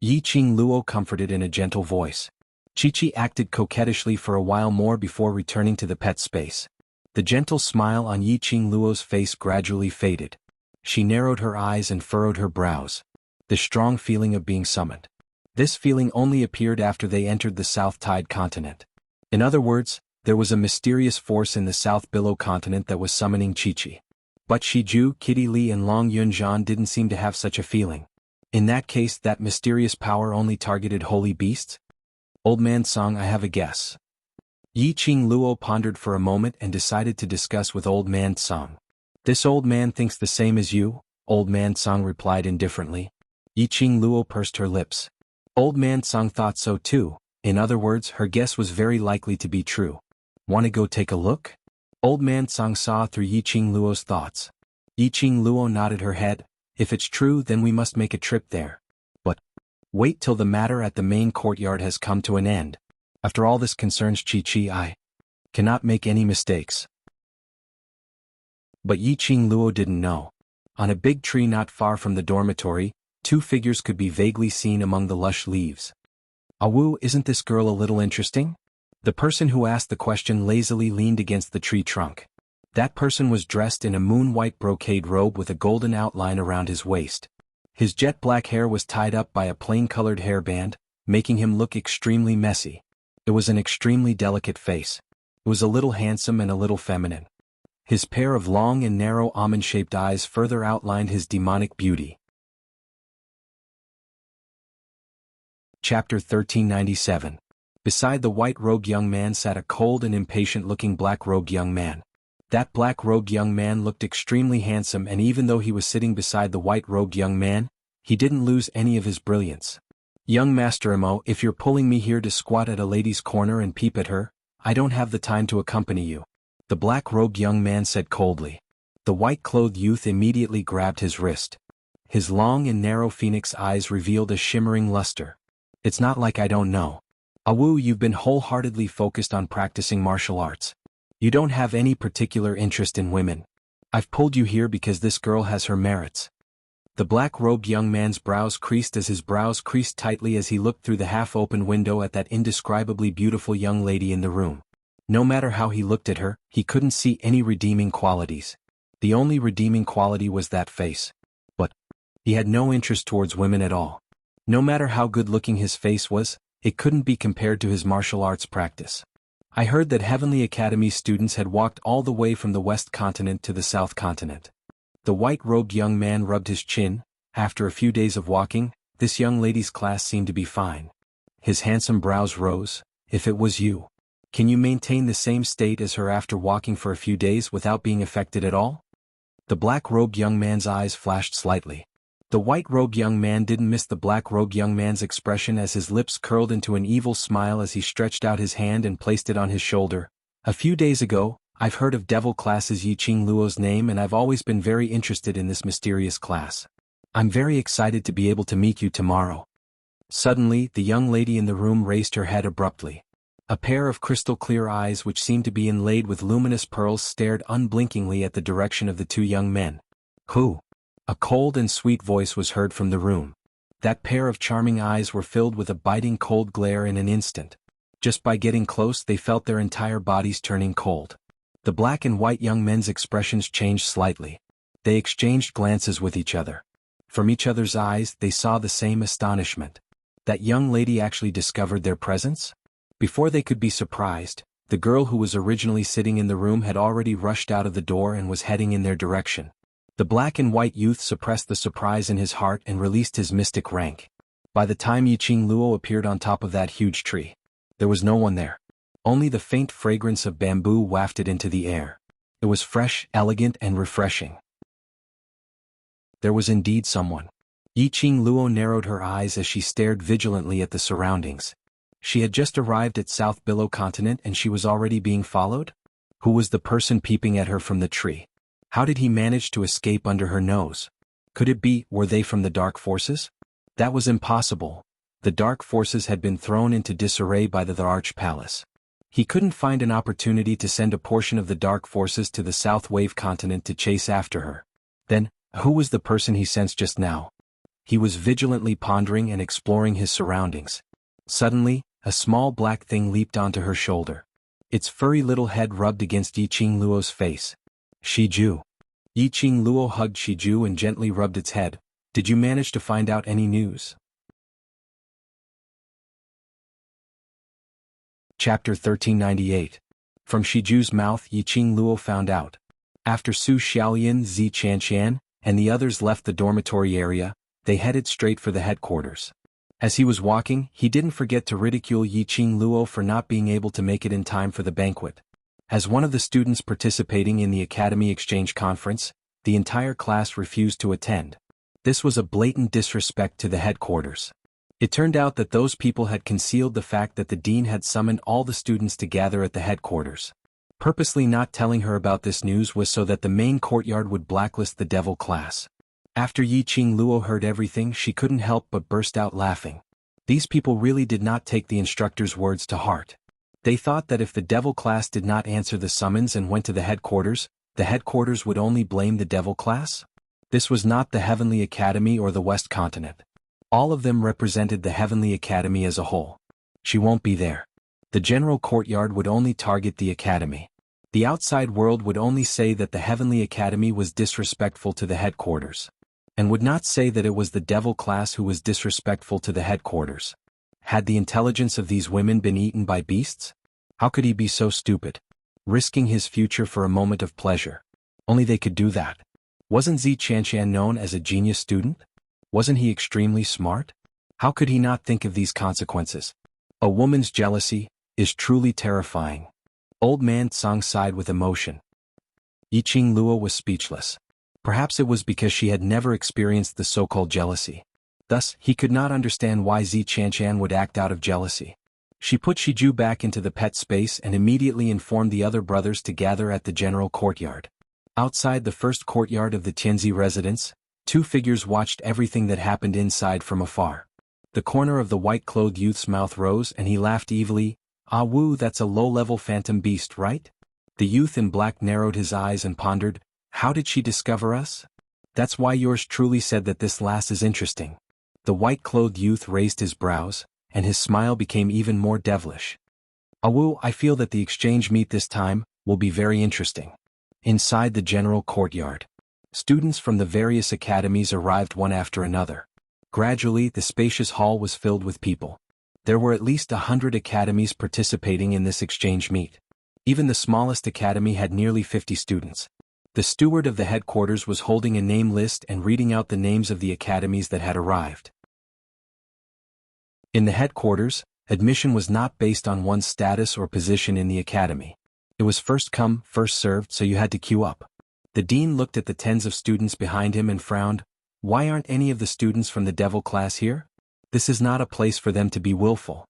Yiqing Luo comforted in a gentle voice. Qiqi acted coquettishly for a while more before returning to the pet space. The gentle smile on Yiqing Luo's face gradually faded. She narrowed her eyes and furrowed her brows. The strong feeling of being summoned. This feeling only appeared after they entered the South Tide continent. In other words, there was a mysterious force in the South Billow continent that was summoning Qiqi. But Shiju, Kitty Li and Long Yunzhan didn't seem to have such a feeling. In that case, that mysterious power only targeted holy beasts? Old Man Song, I have a guess. Yiqing Luo pondered for a moment and decided to discuss with Old Man Song. "This old man thinks the same as you," Old Man Song replied indifferently. Yiqing Luo pursed her lips. Old Man Song thought so too. In other words, her guess was very likely to be true. "Want to go take a look?" Old Man Song saw through Yiqing Luo's thoughts. Yiqing Luo nodded her head. "If it's true, then we must make a trip there. But wait till the matter at the main courtyard has come to an end. After all this concerns Qiqi, I cannot make any mistakes." But Yiqing Luo didn't know. On a big tree not far from the dormitory, two figures could be vaguely seen among the lush leaves. "Awu, isn't this girl a little interesting?" The person who asked the question lazily leaned against the tree trunk. That person was dressed in a moon-white brocade robe with a golden outline around his waist. His jet-black hair was tied up by a plain-colored hairband, making him look extremely messy. It was an extremely delicate face. It was a little handsome and a little feminine. His pair of long and narrow almond-shaped eyes further outlined his demonic beauty. Chapter 1397. Beside the white-robed young man sat a cold and impatient-looking black-robed young man. That black-robed young man looked extremely handsome, and even though he was sitting beside the white-robed young man, he didn't lose any of his brilliance. "Young Master Imo, if you're pulling me here to squat at a lady's corner and peep at her, I don't have the time to accompany you," the black-robed young man said coldly. The white-clothed youth immediately grabbed his wrist. His long and narrow phoenix eyes revealed a shimmering luster. "It's not like I don't know. Awu, you've been wholeheartedly focused on practicing martial arts. You don't have any particular interest in women. I've pulled you here because this girl has her merits. The black-robed young man's brows creased as his brows creased tightly as he looked through the half-open window at that indescribably beautiful young lady in the room. No matter how he looked at her, he couldn't see any redeeming qualities. The only redeeming quality was that face. But he had no interest towards women at all. No matter how good-looking his face was, it couldn't be compared to his martial arts practice. I heard that Heavenly Academy students had walked all the way from the West Continent to the South Continent. The white-robed young man rubbed his chin. After a few days of walking, this young lady's class seemed to be fine. His handsome brows rose. If it was you, can you maintain the same state as her after walking for a few days without being affected at all? The black-robed young man's eyes flashed slightly. The white-robed young man didn't miss the black-robed young man's expression as his lips curled into an evil smile as he stretched out his hand and placed it on his shoulder. A few days ago, I've heard of devil classes Yiqing Luo's name, and I've always been very interested in this mysterious class. I'm very excited to be able to meet you tomorrow. Suddenly, the young lady in the room raised her head abruptly. A pair of crystal-clear eyes which seemed to be inlaid with luminous pearls stared unblinkingly at the direction of the two young men. Who? A cold and sweet voice was heard from the room. That pair of charming eyes were filled with a biting cold glare in an instant. Just by getting close they felt their entire bodies turning cold. The black and white young men's expressions changed slightly. They exchanged glances with each other. From each other's eyes they saw the same astonishment. That young lady actually discovered their presence? Before they could be surprised, the girl who was originally sitting in the room had already rushed out of the door and was heading in their direction. The black and white youth suppressed the surprise in his heart and released his mystic rank. By the time Yiqing Luo appeared on top of that huge tree, there was no one there. Only the faint fragrance of bamboo wafted into the air. It was fresh, elegant, and refreshing. There was indeed someone. Yiqing Luo narrowed her eyes as she stared vigilantly at the surroundings. She had just arrived at South Billow Continent and she was already being followed? Who was the person peeping at her from the tree? How did he manage to escape under her nose? Could it be, were they from the dark forces? That was impossible. The dark forces had been thrown into disarray by the Arch Palace. He couldn't find an opportunity to send a portion of the dark forces to the South Wave Continent to chase after her. Then, who was the person he sensed just now? He was vigilantly pondering and exploring his surroundings. Suddenly, a small black thing leaped onto her shoulder. Its furry little head rubbed against Yiqing Luo's face. Shiju. Yiqing Luo hugged Shiju and gently rubbed its head. Did you manage to find out any news? Chapter 1398. From Shiju's mouth Yiqing Luo found out. After Su Xiaoyan, Zi Qianxian, and the others left the dormitory area, they headed straight for the headquarters. As he was walking, he didn't forget to ridicule Yiqing Luo for not being able to make it in time for the banquet. As one of the students participating in the Academy Exchange Conference, the entire class refused to attend. This was a blatant disrespect to the headquarters. It turned out that those people had concealed the fact that the dean had summoned all the students to gather at the headquarters. Purposely not telling her about this news was so that the main courtyard would blacklist the devil class. After Yiqing Luo heard everything, she couldn't help but burst out laughing. These people really did not take the instructor's words to heart. They thought that if the devil class did not answer the summons and went to the headquarters would only blame the devil class? This was not the Heavenly Academy or the West Continent. All of them represented the Heavenly Academy as a whole. She won't be there. The general courtyard would only target the Academy. The outside world would only say that the Heavenly Academy was disrespectful to the headquarters. And would not say that it was the devil class who was disrespectful to the headquarters. Had the intelligence of these women been eaten by beasts? How could he be so stupid? Risking his future for a moment of pleasure. Only they could do that. Wasn't Zi Qianxian known as a genius student? Wasn't he extremely smart? How could he not think of these consequences? A woman's jealousy is truly terrifying. Old man Tsang sighed with emotion. Yiqing Luo was speechless. Perhaps it was because she had never experienced the so-called jealousy. Thus, he could not understand why Zi Qianxian would act out of jealousy. She put Shiju back into the pet space and immediately informed the other brothers to gather at the general courtyard. Outside the first courtyard of the Tianzi residence, two figures watched everything that happened inside from afar. The corner of the white-clothed youth's mouth rose and he laughed evilly. Ah woo, that's a low-level phantom beast, right? The youth in black narrowed his eyes and pondered, how did she discover us? That's why yours truly said that this lass is interesting. The white-clothed youth raised his brows, and his smile became even more devilish. Ah woo, I feel that the exchange meet this time will be very interesting. Inside the general courtyard, students from the various academies arrived one after another. Gradually, the spacious hall was filled with people. There were at least 100 academies participating in this exchange meet. Even the smallest academy had nearly 50 students. The steward of the headquarters was holding a name list and reading out the names of the academies that had arrived. In the headquarters, admission was not based on one's status or position in the academy. It was first come, first served, so you had to queue up. The dean looked at the tens of students behind him and frowned. Why aren't any of the students from the devil class here? This is not a place for them to be willful.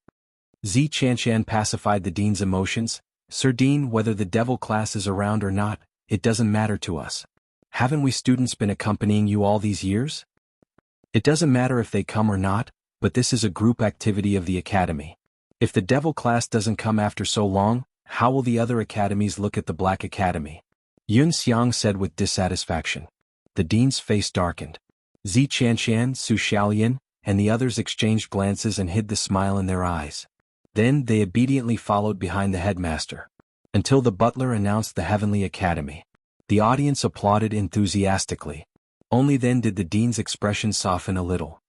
Xianxia pacified the dean's emotions. Sir Dean, whether the devil class is around or not, it doesn't matter to us. Haven't we students been accompanying you all these years? It doesn't matter if they come or not, but this is a group activity of the academy. If the devil class doesn't come after so long, how will the other academies look at the Black Academy? Xiang said with dissatisfaction. The dean's face darkened. Xianxia, Xiaolian, and the others exchanged glances and hid the smile in their eyes. Then they obediently followed behind the headmaster, until the butler announced the Heavenly Academy. The audience applauded enthusiastically. Only then did the dean's expression soften a little.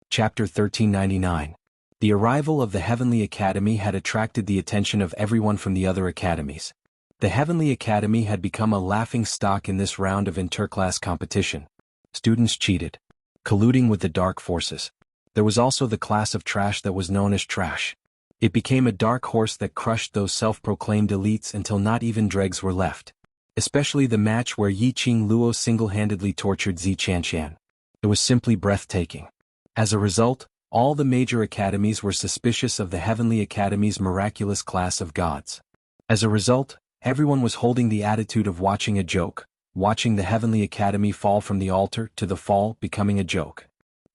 Chapter 1399. The arrival of the Heavenly Academy had attracted the attention of everyone from the other academies. The Heavenly Academy had become a laughing stock in this round of interclass competition. Students cheated, colluding with the dark forces. There was also the class of trash that was known as trash. It became a dark horse that crushed those self-proclaimed elites until not even dregs were left. Especially the match where Yiqing Luo single-handedly tortured Xianxia. It was simply breathtaking. As a result, all the major academies were suspicious of the Heavenly Academy's miraculous class of gods. As a result, everyone was holding the attitude of watching a joke, watching the Heavenly Academy fall from the altar to the fall becoming a joke.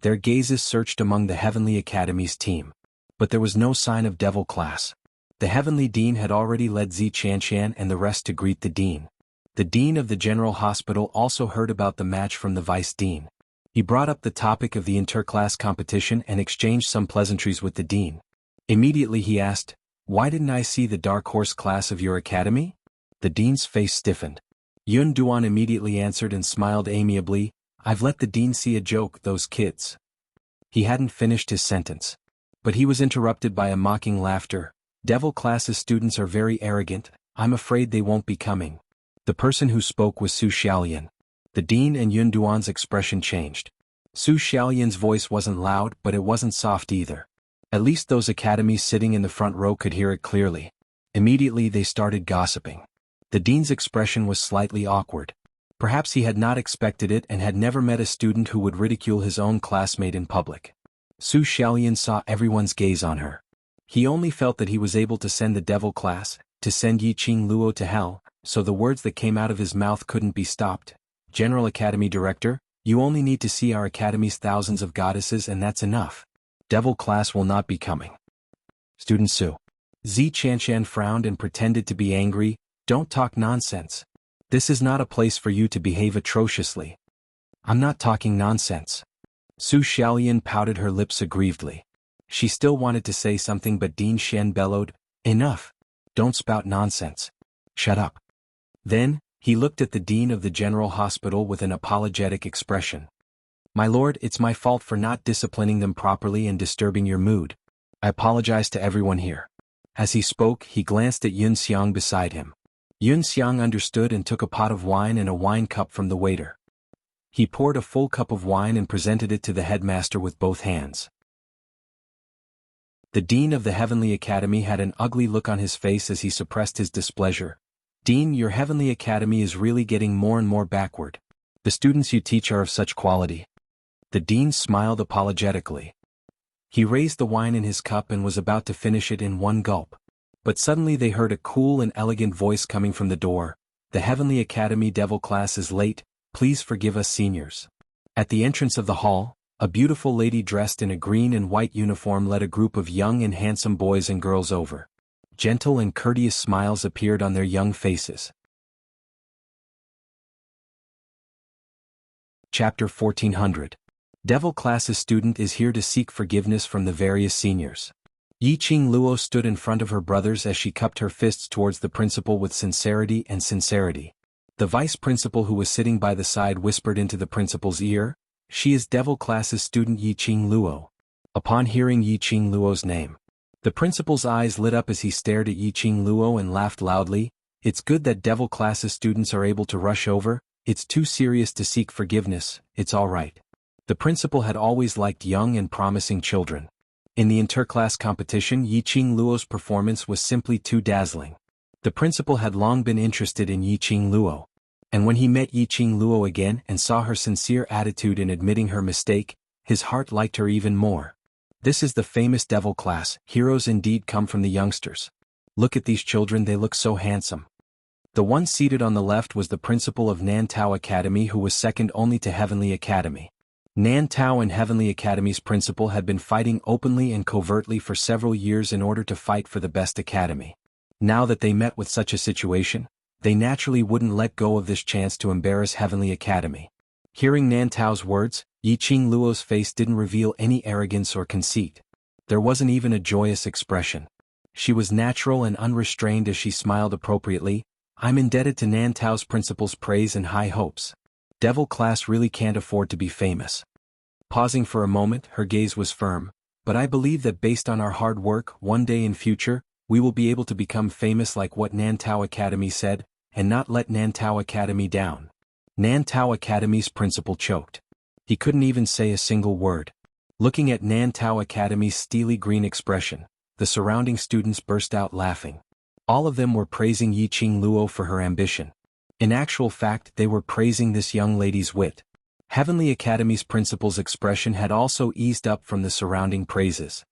Their gazes searched among the Heavenly Academy's team. But there was no sign of devil class. The Heavenly Dean had already led Xianxia and the rest to greet the Dean. The Dean of the General Hospital also heard about the match from the Vice Dean. He brought up the topic of the interclass competition and exchanged some pleasantries with the Dean. Immediately he asked, "Why didn't I see the dark horse class of your academy?" The Dean's face stiffened. Yun Duan immediately answered and smiled amiably, "I've let the Dean see a joke, those kids." He hadn't finished his sentence. But he was interrupted by a mocking laughter. "Devil class's students are very arrogant, I'm afraid they won't be coming." The person who spoke was Su Xiaolian. The Dean and Yun Duan's expression changed. Su Xiaolian's voice wasn't loud, but it wasn't soft either. At least those academies sitting in the front row could hear it clearly. Immediately they started gossiping. The Dean's expression was slightly awkward. Perhaps he had not expected it and had never met a student who would ridicule his own classmate in public. Su Xiaolian saw everyone's gaze on her. He only felt that he was able to send the devil class, to send Yiqing Luo to hell, so the words that came out of his mouth couldn't be stopped. "General Academy Director, you only need to see our academy's thousands of goddesses and that's enough. Devil class will not be coming." Student Su. Xianxia frowned and pretended to be angry. "Don't talk nonsense. This is not a place for you to behave atrociously." "I'm not talking nonsense." Su Xiaolian pouted her lips aggrievedly. She still wanted to say something but Dean Shen bellowed, "Enough. Don't spout nonsense. Shut up." Then, he looked at the Dean of the General Hospital with an apologetic expression. "My lord, it's my fault for not disciplining them properly and disturbing your mood. I apologize to everyone here." As he spoke, he glanced at Yun Xiang beside him. Yun Xiang understood and took a pot of wine and a wine cup from the waiter. He poured a full cup of wine and presented it to the headmaster with both hands. The Dean of the Heavenly Academy had an ugly look on his face as he suppressed his displeasure. "Dean, your Heavenly Academy is really getting more and more backward. The students you teach are of such quality." The Dean smiled apologetically. He raised the wine in his cup and was about to finish it in one gulp. But suddenly they heard a cool and elegant voice coming from the door. "The Heavenly Academy devil class is late, please forgive us seniors." At the entrance of the hall, a beautiful lady dressed in a green and white uniform led a group of young and handsome boys and girls over. Gentle and courteous smiles appeared on their young faces. Chapter 1400. Devil Class's student is here to seek forgiveness from the various seniors. Yiqing Luo stood in front of her brothers as she cupped her fists towards the principal with sincerity and sincerity. The vice principal who was sitting by the side whispered into the principal's ear, "She is Devil Class's student Yiqing Luo." Upon hearing Yiqing Luo's name, the principal's eyes lit up as he stared at Yiqing Luo and laughed loudly. "It's good that Devil Class's students are able to rush over. It's too serious to seek forgiveness, it's all right." The principal had always liked young and promising children. In the interclass competition, Yiqing Luo's performance was simply too dazzling. The principal had long been interested in Yiqing Luo. And when he met Yiqing Luo again and saw her sincere attitude in admitting her mistake, his heart liked her even more. This is the famous Devil Class. Heroes indeed come from the youngsters. Look at these children, they look so handsome. The one seated on the left was the principal of Nantao Academy, who was second only to Heavenly Academy. Nantao and Heavenly Academy's principal had been fighting openly and covertly for several years in order to fight for the best academy. Now that they met with such a situation, they naturally wouldn't let go of this chance to embarrass Heavenly Academy. Hearing Nantao's words, Yiqing Luo's face didn't reveal any arrogance or conceit. There wasn't even a joyous expression. She was natural and unrestrained as she smiled appropriately. "I'm indebted to Nantao's principal's praise and high hopes. Devil Class really can't afford to be famous." Pausing for a moment, her gaze was firm. "But I believe that based on our hard work, one day in future, we will be able to become famous like what Nantao Academy said, and not let Nantao Academy down." Nantao Academy's principal choked. He couldn't even say a single word. Looking at Nantao Academy's steely green expression, the surrounding students burst out laughing. All of them were praising Yiqing Luo for her ambition. In actual fact, they were praising this young lady's wit. Heavenly Academy's principal's expression had also eased up from the surrounding praises.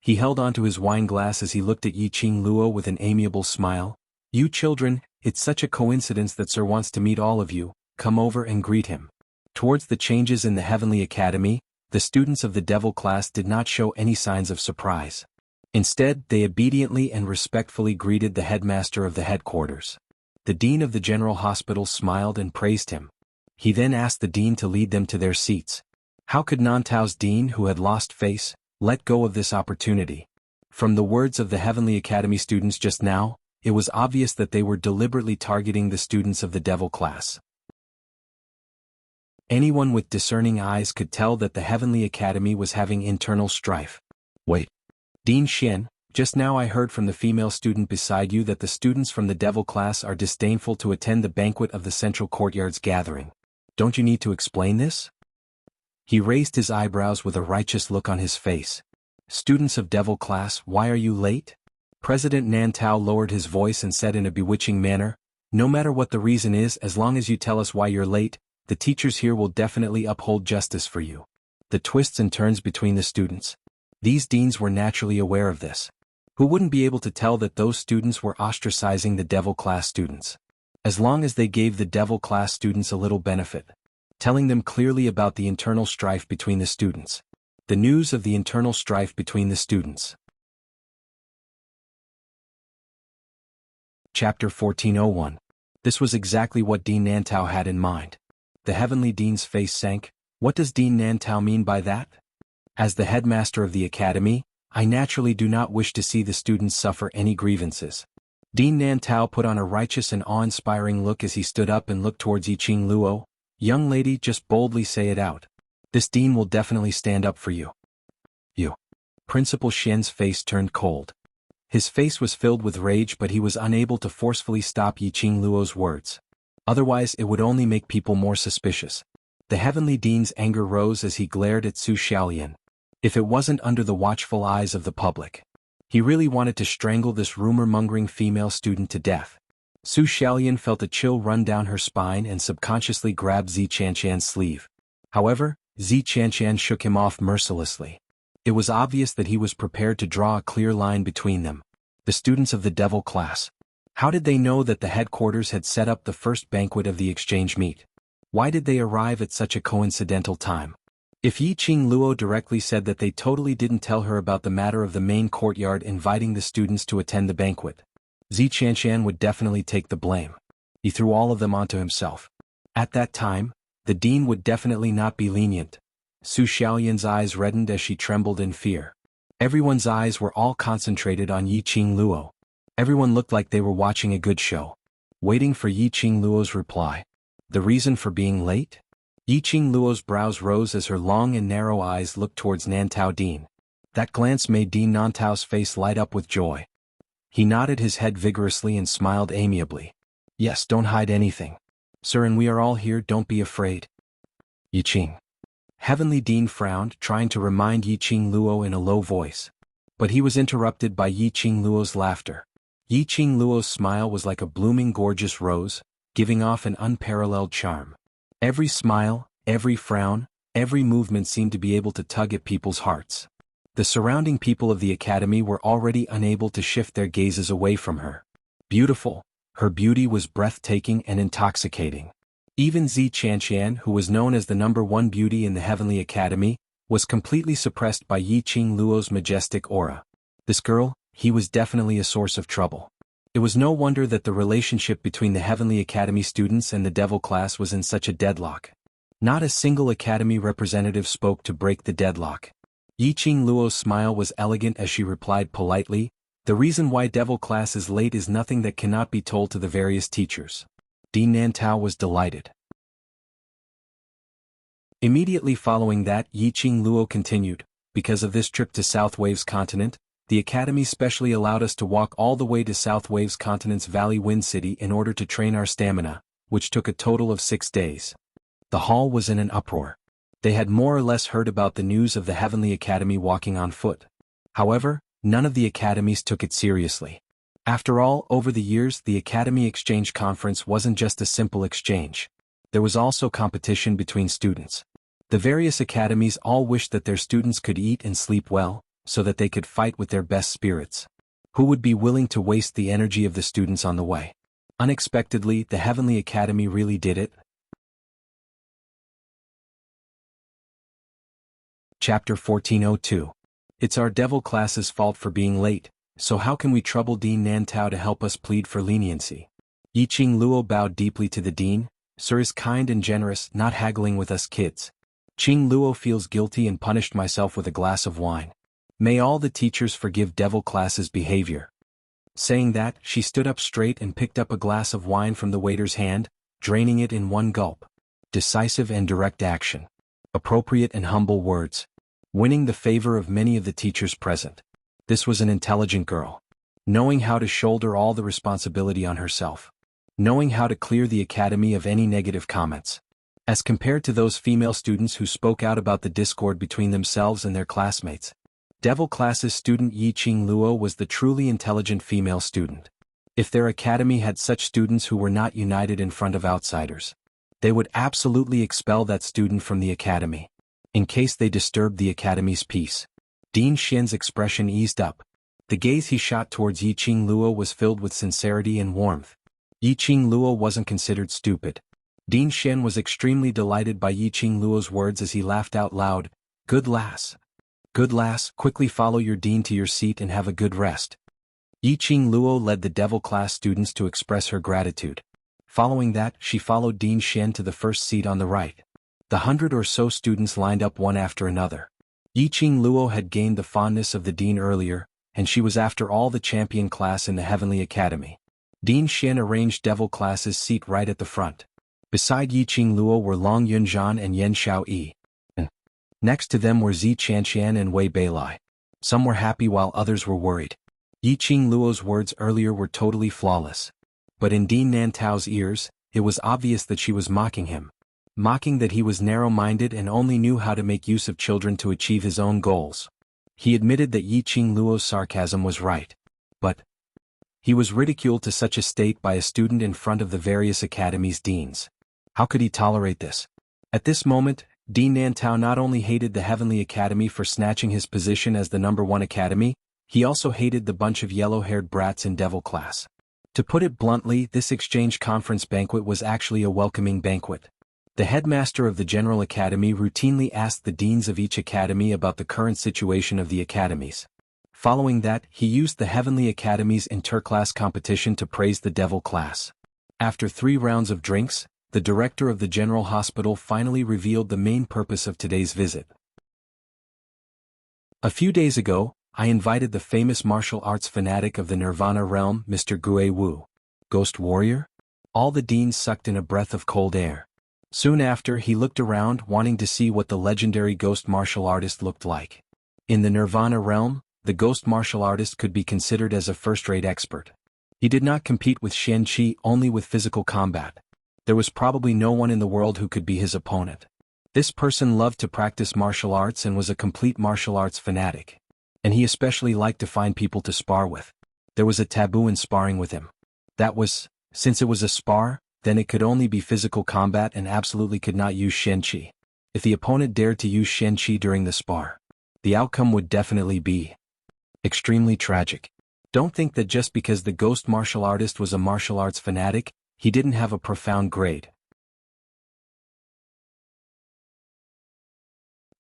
He held onto his wine glass as he looked at Yiqing Luo with an amiable smile. "You children, it's such a coincidence that Sir wants to meet all of you. Come over and greet him." Towards the changes in the Heavenly Academy, the students of the Devil Class did not show any signs of surprise. Instead, they obediently and respectfully greeted the headmaster of the headquarters. The dean of the general hospital smiled and praised him. He then asked the dean to lead them to their seats. How could Nantao's dean, who had lost face, let go of this opportunity? From the words of the Heavenly Academy students just now, it was obvious that they were deliberately targeting the students of the Devil Class. Anyone with discerning eyes could tell that the Heavenly Academy was having internal strife. "Wait. Dean Xian, just now I heard from the female student beside you that the students from the Devil Class are disdainful to attend the banquet of the Central Courtyard's gathering. Don't you need to explain this?" He raised his eyebrows with a righteous look on his face. "Students of Devil Class, why are you late?" President Nantao lowered his voice and said in a bewitching manner, "No matter what the reason is, as long as you tell us why you're late, the teachers here will definitely uphold justice for you." The twists and turns between the students. These deans were naturally aware of this. Who wouldn't be able to tell that those students were ostracizing the Devil Class students? As long as they gave the Devil Class students a little benefit, telling them clearly about the internal strife between the students. The news of the internal strife between the students. Chapter 1401. This was exactly what Dean Nantao had in mind. The Heavenly Dean's face sank. What does Dean Nantao mean by that? As the headmaster of the academy, I naturally do not wish to see the students suffer any grievances. Dean Nantao put on a righteous and awe-inspiring look as he stood up and looked towards Yiqing Luo. "Young lady, just boldly say it out. This dean will definitely stand up for you." "You." Principal Xian's face turned cold. His face was filled with rage, but he was unable to forcefully stop Yiqing Luo's words. Otherwise it would only make people more suspicious. The Heavenly Dean's anger rose as he glared at Su Xiaolian. If it wasn't under the watchful eyes of the public, he really wanted to strangle this rumor-mongering female student to death. Su Xiaolian felt a chill run down her spine and subconsciously grabbed Xianxian's sleeve. However, Xianxian shook him off mercilessly. It was obvious that he was prepared to draw a clear line between them. The students of the Devil Class. How did they know that the headquarters had set up the first banquet of the exchange meet? Why did they arrive at such a coincidental time? If Yiqing Luo directly said that they totally didn't tell her about the matter of the main courtyard inviting the students to attend the banquet, Xianxia would definitely take the blame. He threw all of them onto himself. At that time, the dean would definitely not be lenient. Su Xiaoyan's eyes reddened as she trembled in fear. Everyone's eyes were all concentrated on Yiqing Luo. Everyone looked like they were watching a good show, waiting for Yiqing Luo's reply. The reason for being late? Yiqing Luo's brows rose as her long and narrow eyes looked towards Nantao Dean. That glance made Dean Nantao's face light up with joy. He nodded his head vigorously and smiled amiably. Yes, don't hide anything. Sir, and we are all here, don't be afraid. Yiqing. Heavenly Dean frowned, trying to remind Yiqing Luo in a low voice. But he was interrupted by Yiqing Luo's laughter. Yiqing Luo's smile was like a blooming gorgeous rose, giving off an unparalleled charm. Every smile, every frown, every movement seemed to be able to tug at people's hearts. The surrounding people of the academy were already unable to shift their gazes away from her. Beautiful, her beauty was breathtaking and intoxicating. Even Xianxia, who was known as the #1 beauty in the Heavenly Academy, was completely suppressed by Yiqing Luo's majestic aura. This girl, he was definitely a source of trouble. It was no wonder that the relationship between the Heavenly Academy students and the Devil class was in such a deadlock. Not a single Academy representative spoke to break the deadlock. Yiqing Luo's smile was elegant as she replied politely, "The reason why Devil class is late is nothing that cannot be told to the various teachers." Dean Nantao was delighted. Immediately following that, Yiqing Luo continued, "Because of this trip to South Waves Continent, the Academy specially allowed us to walk all the way to South Waves Continent's Valley Wind City in order to train our stamina, which took a total of 6 days." The hall was in an uproar. They had more or less heard about the news of the Heavenly Academy walking on foot. However, none of the academies took it seriously. After all, over the years, the Academy Exchange Conference wasn't just a simple exchange. There was also competition between students. The various academies all wished that their students could eat and sleep well, so that they could fight with their best spirits. Who would be willing to waste the energy of the students on the way? Unexpectedly, the Heavenly Academy really did it. Chapter 1402. It's our Devil class's fault for being late, so how can we trouble Dean Nantao to help us plead for leniency? Yiqing Luo bowed deeply to the Dean. "Sir is kind and generous, not haggling with us kids. Qing Luo feels guilty and punished myself with a glass of wine. May all the teachers forgive Devil class's behavior." Saying that, she stood up straight and picked up a glass of wine from the waiter's hand, draining it in one gulp. Decisive and direct action. Appropriate and humble words. Winning the favor of many of the teachers present. This was an intelligent girl. Knowing how to shoulder all the responsibility on herself. Knowing how to clear the academy of any negative comments. As compared to those female students who spoke out about the discord between themselves and their classmates, Devil class's student Yiqing Luo was the truly intelligent female student. If their academy had such students who were not united in front of outsiders, they would absolutely expel that student from the academy, in case they disturbed the academy's peace. Dean Xian's expression eased up. The gaze he shot towards Yiqing Luo was filled with sincerity and warmth. Yiqing Luo wasn't considered stupid. Dean Xian was extremely delighted by Yiqing Luo's words as he laughed out loud. "Good lass. Good lass, quickly follow your dean to your seat and have a good rest." Yiqing Luo led the Devil class students to express her gratitude. Following that, she followed Dean Xian to the first seat on the right. The 100 or so students lined up one after another. Yiqing Luo had gained the fondness of the dean earlier, and she was after all the champion class in the Heavenly Academy. Dean Xian arranged Devil class's seat right at the front. Beside Yiqing Luo were Long Yunzhan and Yan Xiaoyi. Next to them were Xianxia and Wei Beilai. Some were happy while others were worried. Yiqing Luo's words earlier were totally flawless. But in Dean Nantao's ears, it was obvious that she was mocking him. Mocking that he was narrow-minded and only knew how to make use of children to achieve his own goals. He admitted that Yiqing Luo's sarcasm was right. But he was ridiculed to such a state by a student in front of the various academies' deans. How could he tolerate this? At this moment, Dean Nantao not only hated the Heavenly Academy for snatching his position as the #1 academy, he also hated the bunch of yellow-haired brats in Devil class. To put it bluntly, this exchange conference banquet was actually a welcoming banquet. The headmaster of the General Academy routinely asked the deans of each academy about the current situation of the academies. Following that, he used the Heavenly Academy's interclass competition to praise the Devil class. After 3 rounds of drinks, the director of the General Hospital finally revealed the main purpose of today's visit. A few days ago, I invited the famous martial arts fanatic of the Nirvana realm, Mr. Gue Wu. Ghost warrior? All the deans sucked in a breath of cold air. Soon after, he looked around, wanting to see what the legendary ghost martial artist looked like. In the Nirvana realm, the ghost martial artist could be considered as a first-rate expert. He did not compete with xianxia, only with physical combat. There was probably no one in the world who could be his opponent. This person loved to practice martial arts and was a complete martial arts fanatic. And he especially liked to find people to spar with. There was a taboo in sparring with him. That was, since it was a spar, then it could only be physical combat and absolutely could not use xianxia. If the opponent dared to use xianxia during the spar, the outcome would definitely be extremely tragic. Don't think that just because the ghost martial artist was a martial arts fanatic, he didn't have a profound grade.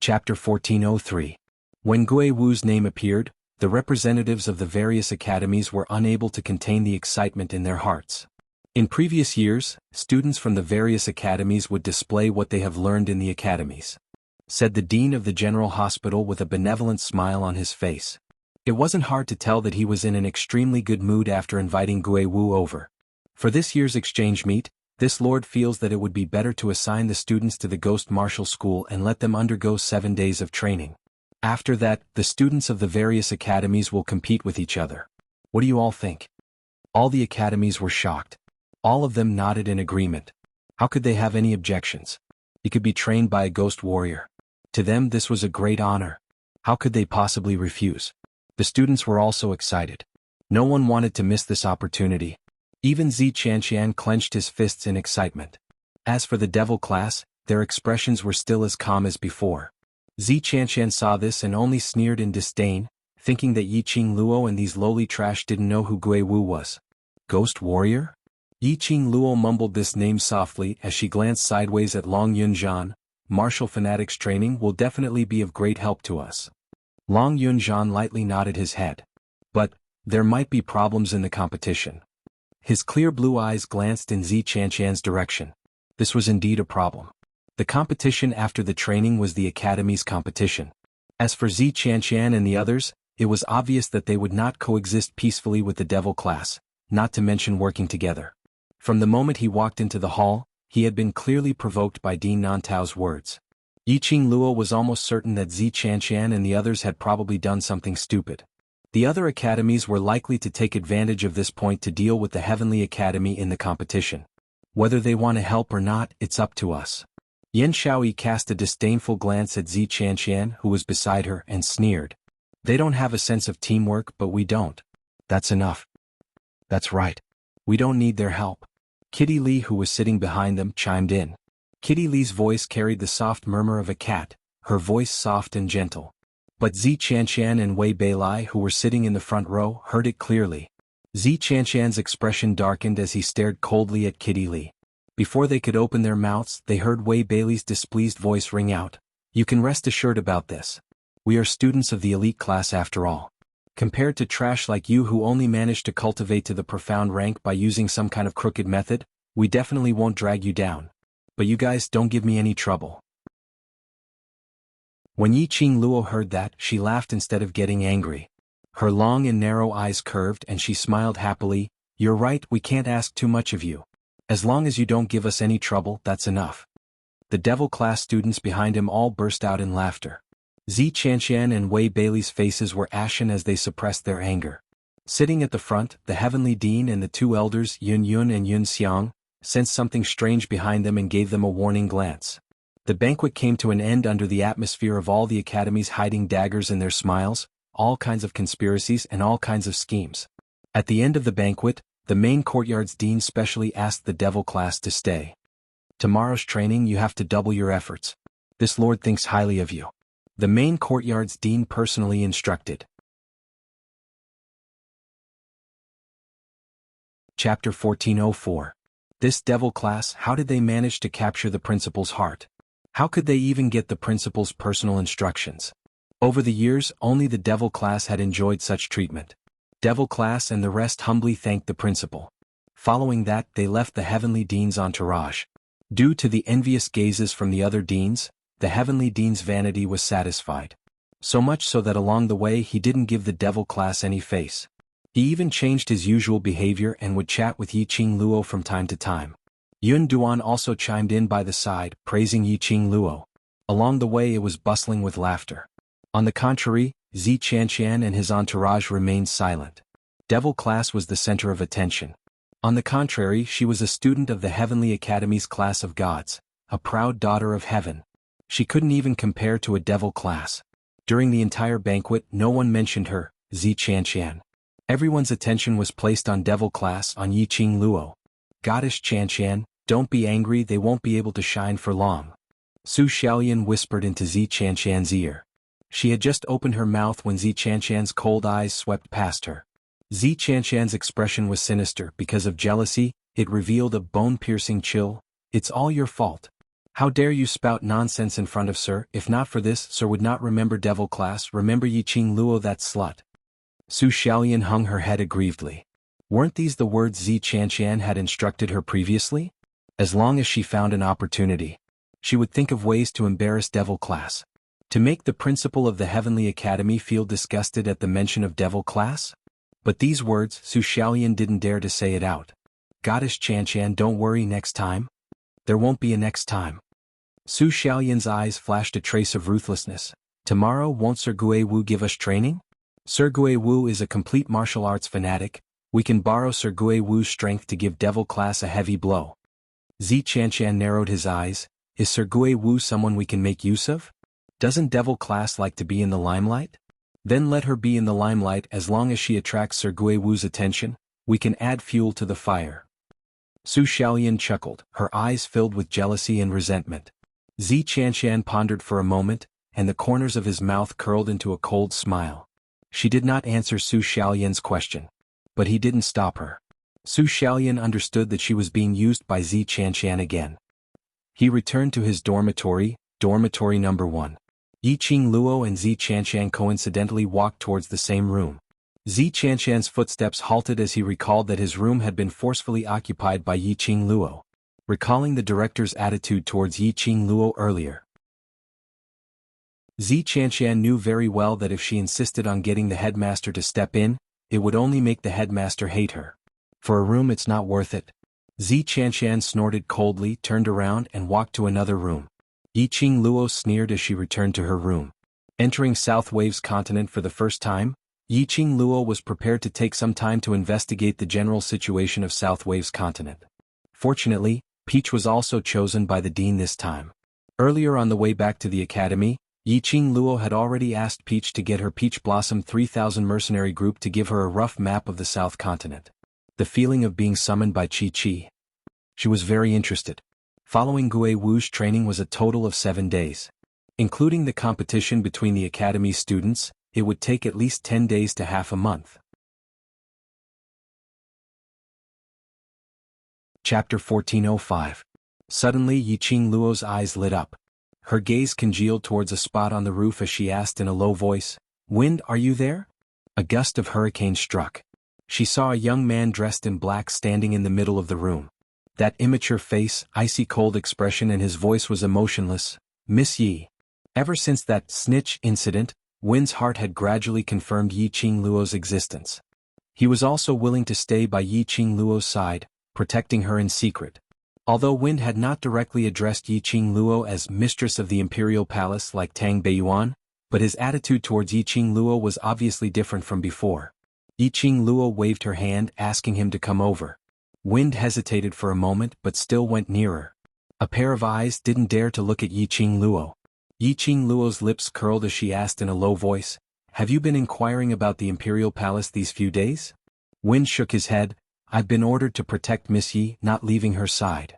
Chapter 1403. When Gue Wu's name appeared, the representatives of the various academies were unable to contain the excitement in their hearts. In previous years, students from the various academies would display what they have learned in the academies, said the dean of the General Hospital with a benevolent smile on his face. It wasn't hard to tell that he was in an extremely good mood after inviting Gue Wu over. For this year's exchange meet, this lord feels that it would be better to assign the students to the Ghost Martial School and let them undergo 7 days of training. After that, the students of the various academies will compete with each other. What do you all think? All the academies were shocked. All of them nodded in agreement. How could they have any objections? He could be trained by a ghost warrior. To them this was a great honor. How could they possibly refuse? The students were also excited. No one wanted to miss this opportunity. Even Xianxia clenched his fists in excitement. As for the devil class, their expressions were still as calm as before. Xianxia saw this and only sneered in disdain, thinking that Yiqing Luo and these lowly trash didn't know who Gue Wu was. Ghost warrior? Yiqing Luo mumbled this name softly as she glanced sideways at Long Yunzhan. Martial fanatics training will definitely be of great help to us. Long Yunzhan lightly nodded his head. But there might be problems in the competition. His clear blue eyes glanced in Xianxia's direction. This was indeed a problem. The competition after the training was the academy's competition. As for Xianxia and the others, it was obvious that they would not coexist peacefully with the devil class, not to mention working together. From the moment he walked into the hall, he had been clearly provoked by Dean Nantao's words. Yiqing Luo was almost certain that Xianxia and the others had probably done something stupid. The other academies were likely to take advantage of this point to deal with the Heavenly Academy in the competition. Whether they want to help or not, it's up to us. Yan Shaoyi cast a disdainful glance at Xianxia, who was beside her, and sneered. They don't have a sense of teamwork, but we don't. That's enough. That's right. We don't need their help. Kitty Li, who was sitting behind them, chimed in. Kitty Li's voice carried the soft murmur of a cat, her voice soft and gentle. But Xianxia and Wei Beilai, who were sitting in the front row, heard it clearly. Xianxia's expression darkened as he stared coldly at Kitty Li. Before they could open their mouths, they heard Wei Beilai's displeased voice ring out. You can rest assured about this. We are students of the elite class after all. Compared to trash like you who only managed to cultivate to the profound rank by using some kind of crooked method, we definitely won't drag you down. But you guys don't give me any trouble. When Yiqing Luo heard that, she laughed instead of getting angry. Her long and narrow eyes curved and she smiled happily. You're right, we can't ask too much of you. As long as you don't give us any trouble, that's enough. The devil class students behind him all burst out in laughter. Xianxia and Wei Beilai's faces were ashen as they suppressed their anger. Sitting at the front, the Heavenly Dean and the 2 elders, Yun Yun and Yun Xiang, sensed something strange behind them and gave them a warning glance. The banquet came to an end under the atmosphere of all the academies hiding daggers in their smiles, all kinds of conspiracies and all kinds of schemes. At the end of the banquet, the main courtyard's dean specially asked the devil class to stay. Tomorrow's training you have to double your efforts. This lord thinks highly of you. The main courtyard's dean personally instructed. Chapter 1404. This devil class, how did they manage to capture the principal's heart? How could they even get the principal's personal instructions? Over the years, only the devil class had enjoyed such treatment. Devil class and the rest humbly thanked the principal. Following that, they left the heavenly dean's entourage. Due to the envious gazes from the other deans, the heavenly dean's vanity was satisfied. So much so that along the way he didn't give the devil class any face. He even changed his usual behavior and would chat with Yiqing Luo from time to time. Yun Duan also chimed in by the side, praising Yiqing Luo. Along the way it was bustling with laughter. On the contrary, xianxia and his entourage remained silent. Devil class was the center of attention. On the contrary, she was a student of the Heavenly Academy's class of gods, a proud daughter of heaven. She couldn't even compare to a devil class. During the entire banquet, no one mentioned her, xianxia. Everyone's attention was placed on devil class, on Yiqing Luo. Goddess Xianxia, don't be angry, they won't be able to shine for long. Su Xiaolian whispered into Xianxia's ear. She had just opened her mouth when Xianxia's cold eyes swept past her. Xianxia's expression was sinister. Because of jealousy, it revealed a bone-piercing chill. It's all your fault. How dare you spout nonsense in front of Sir? If not for this, Sir would not remember devil class. Remember Yiqing Luo, that slut. Su Xiaolian hung her head aggrievedly. Weren't these the words Xianxia had instructed her previously? As long as she found an opportunity, she would think of ways to embarrass devil class. To make the principal of the Heavenly Academy feel disgusted at the mention of devil class? But these words, Su Xiaolian didn't dare to say it out. Goddess Xianxia, don't worry, next time. There won't be a next time. Su Xiaolian's eyes flashed a trace of ruthlessness. Tomorrow won't Sir Gui Wu give us training? Sir Gui Wu is a complete martial arts fanatic. We can borrow Sir Gui Wu's strength to give devil class a heavy blow. Xianxia narrowed his eyes. Is Sir Gui Wu someone we can make use of? Doesn't devil class like to be in the limelight? Then let her be in the limelight. As long as she attracts Sir Gui Wu's attention, we can add fuel to the fire. Su Xiaolian chuckled, her eyes filled with jealousy and resentment. Xianxia pondered for a moment, and the corners of his mouth curled into a cold smile. She did not answer Su Xiaolian's question. But he didn't stop her. Su Xiaolian understood that she was being used by Xianxia again. He returned to his dormitory number 1. Yiqing Luo and Xianxia coincidentally walked towards the same room. Xianxia's footsteps halted as he recalled that his room had been forcefully occupied by Yiqing Luo, recalling the director's attitude towards Yiqing Luo earlier. Xianxia knew very well that if she insisted on getting the headmaster to step in, it would only make the headmaster hate her. For a room it's not worth it. Xianxia snorted coldly, turned around and walked to another room. Yiqing Luo sneered as she returned to her room. Entering South Wave's continent for the first time, Yiqing Luo was prepared to take some time to investigate the general situation of South Wave's continent. Fortunately, Peach was also chosen by the dean this time. Earlier on the way back to the academy, Yiqing Luo had already asked Peach to get her Peach Blossom 3000 mercenary group to give her a rough map of the South Continent. The feeling of being summoned by Chi. She was very interested. Following Gui Wu's training was a total of 7 days. Including the competition between the academy's students, it would take at least 10 days to half a month. Chapter 1405. Suddenly Yiqing Luo's eyes lit up. Her gaze congealed towards a spot on the roof as she asked in a low voice, "Wind, are you there?" A gust of hurricane struck. She saw a young man dressed in black standing in the middle of the room. That immature face, icy cold expression, and his voice was emotionless. "Miss Yi." Ever since that snitch incident, Wind's heart had gradually confirmed Yiqing Luo's existence. He was also willing to stay by Yiqing Luo's side, protecting her in secret. Although Wind had not directly addressed Yiqing Luo as mistress of the imperial palace like Tang Beiyuan, but his attitude towards Yiqing Luo was obviously different from before. Yiqing Luo waved her hand, asking him to come over. Wind hesitated for a moment but still went nearer. A pair of eyes didn't dare to look at Yiqing Luo. Yiqing Luo's lips curled as she asked in a low voice, "Have you been inquiring about the imperial palace these few days?" Wind shook his head. "I've been ordered to protect Miss Yi, not leaving her side."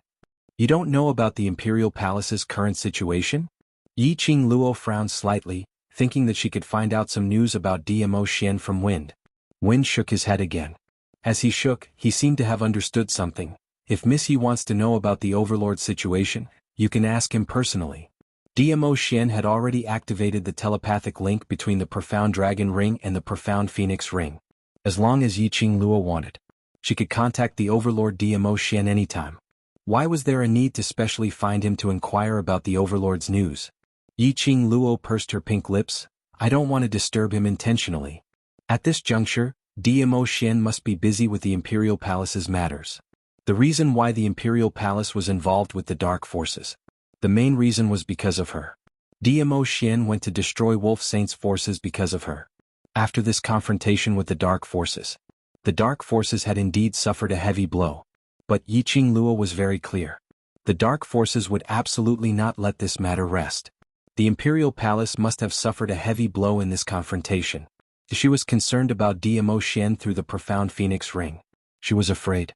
"You don't know about the imperial palace's current situation?" Yiqing Luo frowned slightly, thinking that she could find out some news about Dmo Xian from Wind. Wind shook his head again. As he shook, he seemed to have understood something. If Miss Yi wants to know about the Overlord situation, you can ask him personally. DMO Xian had already activated the telepathic link between the Profound Dragon Ring and the Profound Phoenix Ring. As long as Yiqing Luo wanted, she could contact the Overlord DMO Xian anytime. Why was there a need to specially find him to inquire about the Overlord's news? Yiqing Luo pursed her pink lips. I don't want to disturb him intentionally. At this juncture, DMO Xian must be busy with the Imperial Palace's matters. The reason why the Imperial Palace was involved with the Dark Forces. The main reason was because of her. DMO Xian went to destroy Wolf Saint's forces because of her. After this confrontation with the Dark Forces had indeed suffered a heavy blow. But Yiqing Luo was very clear. The Dark Forces would absolutely not let this matter rest. The Imperial Palace must have suffered a heavy blow in this confrontation. She was concerned about DMO Xian through the Profound Phoenix Ring. She was afraid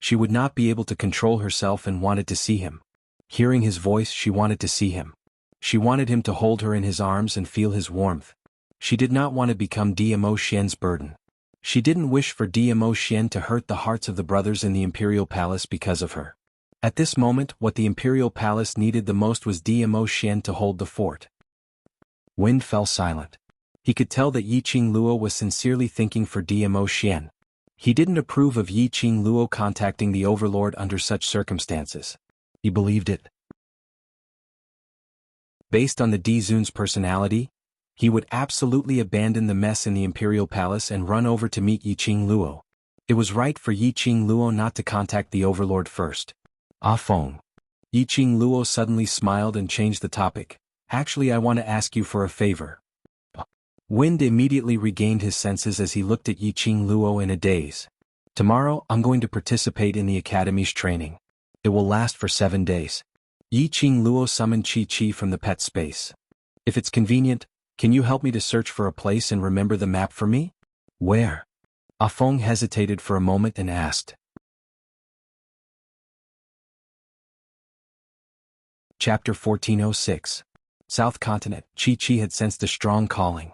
she would not be able to control herself and wanted to see him. Hearing his voice, she wanted to see him. She wanted him to hold her in his arms and feel his warmth. She did not want to become DMO Xian's burden. She didn't wish for DMO Xian to hurt the hearts of the brothers in the Imperial Palace because of her. At this moment, what the Imperial Palace needed the most was DMO Xian to hold the fort. Wind fell silent. He could tell that Yiqing Luo was sincerely thinking for DMO Xian. He didn't approve of Yiqing Luo contacting the Overlord under such circumstances. He believed it. Based on the Dizun's personality, he would absolutely abandon the mess in the Imperial Palace and run over to meet Yiqing Luo. It was right for Yiqing Luo not to contact the Overlord first. Ah Feng. Yiqing Luo suddenly smiled and changed the topic. Actually, I want to ask you for a favor. Wind immediately regained his senses as he looked at Yiqing Luo in a daze. Tomorrow, I'm going to participate in the Academy's training. It will last for 7 days. Yiqing Luo summoned Chi from the pet space. If it's convenient, can you help me to search for a place and remember the map for me? Where? Ah Feng hesitated for a moment and asked. Chapter 1406. South Continent. Chi had sensed a strong calling.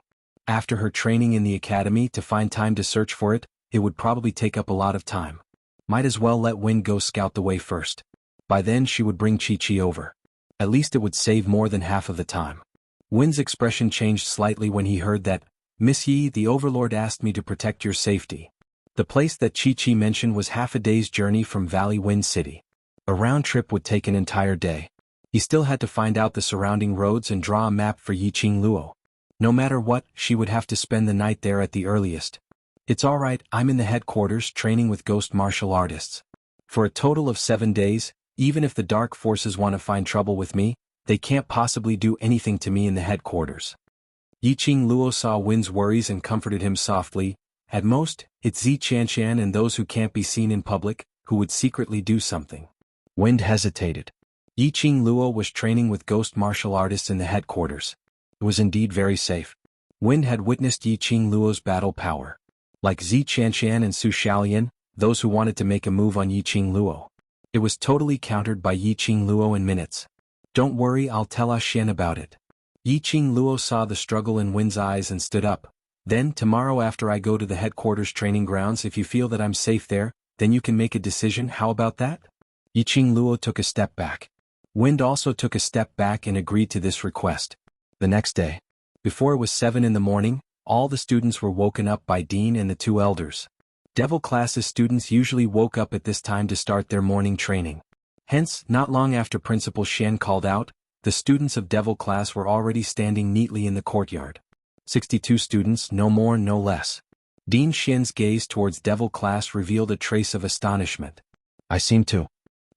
After her training in the academy, to find time to search for it, it would probably take up a lot of time. Might as well let Wind go scout the way first. By then she would bring Chi over. At least it would save more than half of the time. Wind's expression changed slightly when he heard that, Miss Yi, the Overlord asked me to protect your safety. The place that Chi mentioned was half a day's journey from Valley Wind City. A round trip would take an entire day. He still had to find out the surrounding roads and draw a map for Yiqing Luo. No matter what, she would have to spend the night there at the earliest. It's alright, I'm in the headquarters training with ghost martial artists. For a total of 7 days, even if the Dark Forces want to find trouble with me, they can't possibly do anything to me in the headquarters. Yiqing Luo saw Wind's worries and comforted him softly. At most, it's xianxia and those who can't be seen in public, who would secretly do something. Wind hesitated. Yiqing Luo was training with ghost martial artists in the headquarters. It was indeed very safe. Wind had witnessed Yiqing Luo's battle power. Like xianxia and Su Xiaolian, those who wanted to make a move on Yiqing Luo. It was totally countered by Yiqing Luo in minutes. Don't worry, I'll tell Xian about it. Yiqing Luo saw the struggle in Wind's eyes and stood up. Then, tomorrow after I go to the headquarters training grounds, if you feel that I'm safe there, then you can make a decision. How about that? Yiqing Luo took a step back. Wind also took a step back and agreed to this request. The next day, before it was 7 in the morning, all the students were woken up by Dean and the 2 elders. Devil classes students usually woke up at this time to start their morning training. Hence, not long after Principal Xian called out, the students of Devil class were already standing neatly in the courtyard. 62 students, no more, no less. Dean Xian's gaze towards Devil class revealed a trace of astonishment. I seem to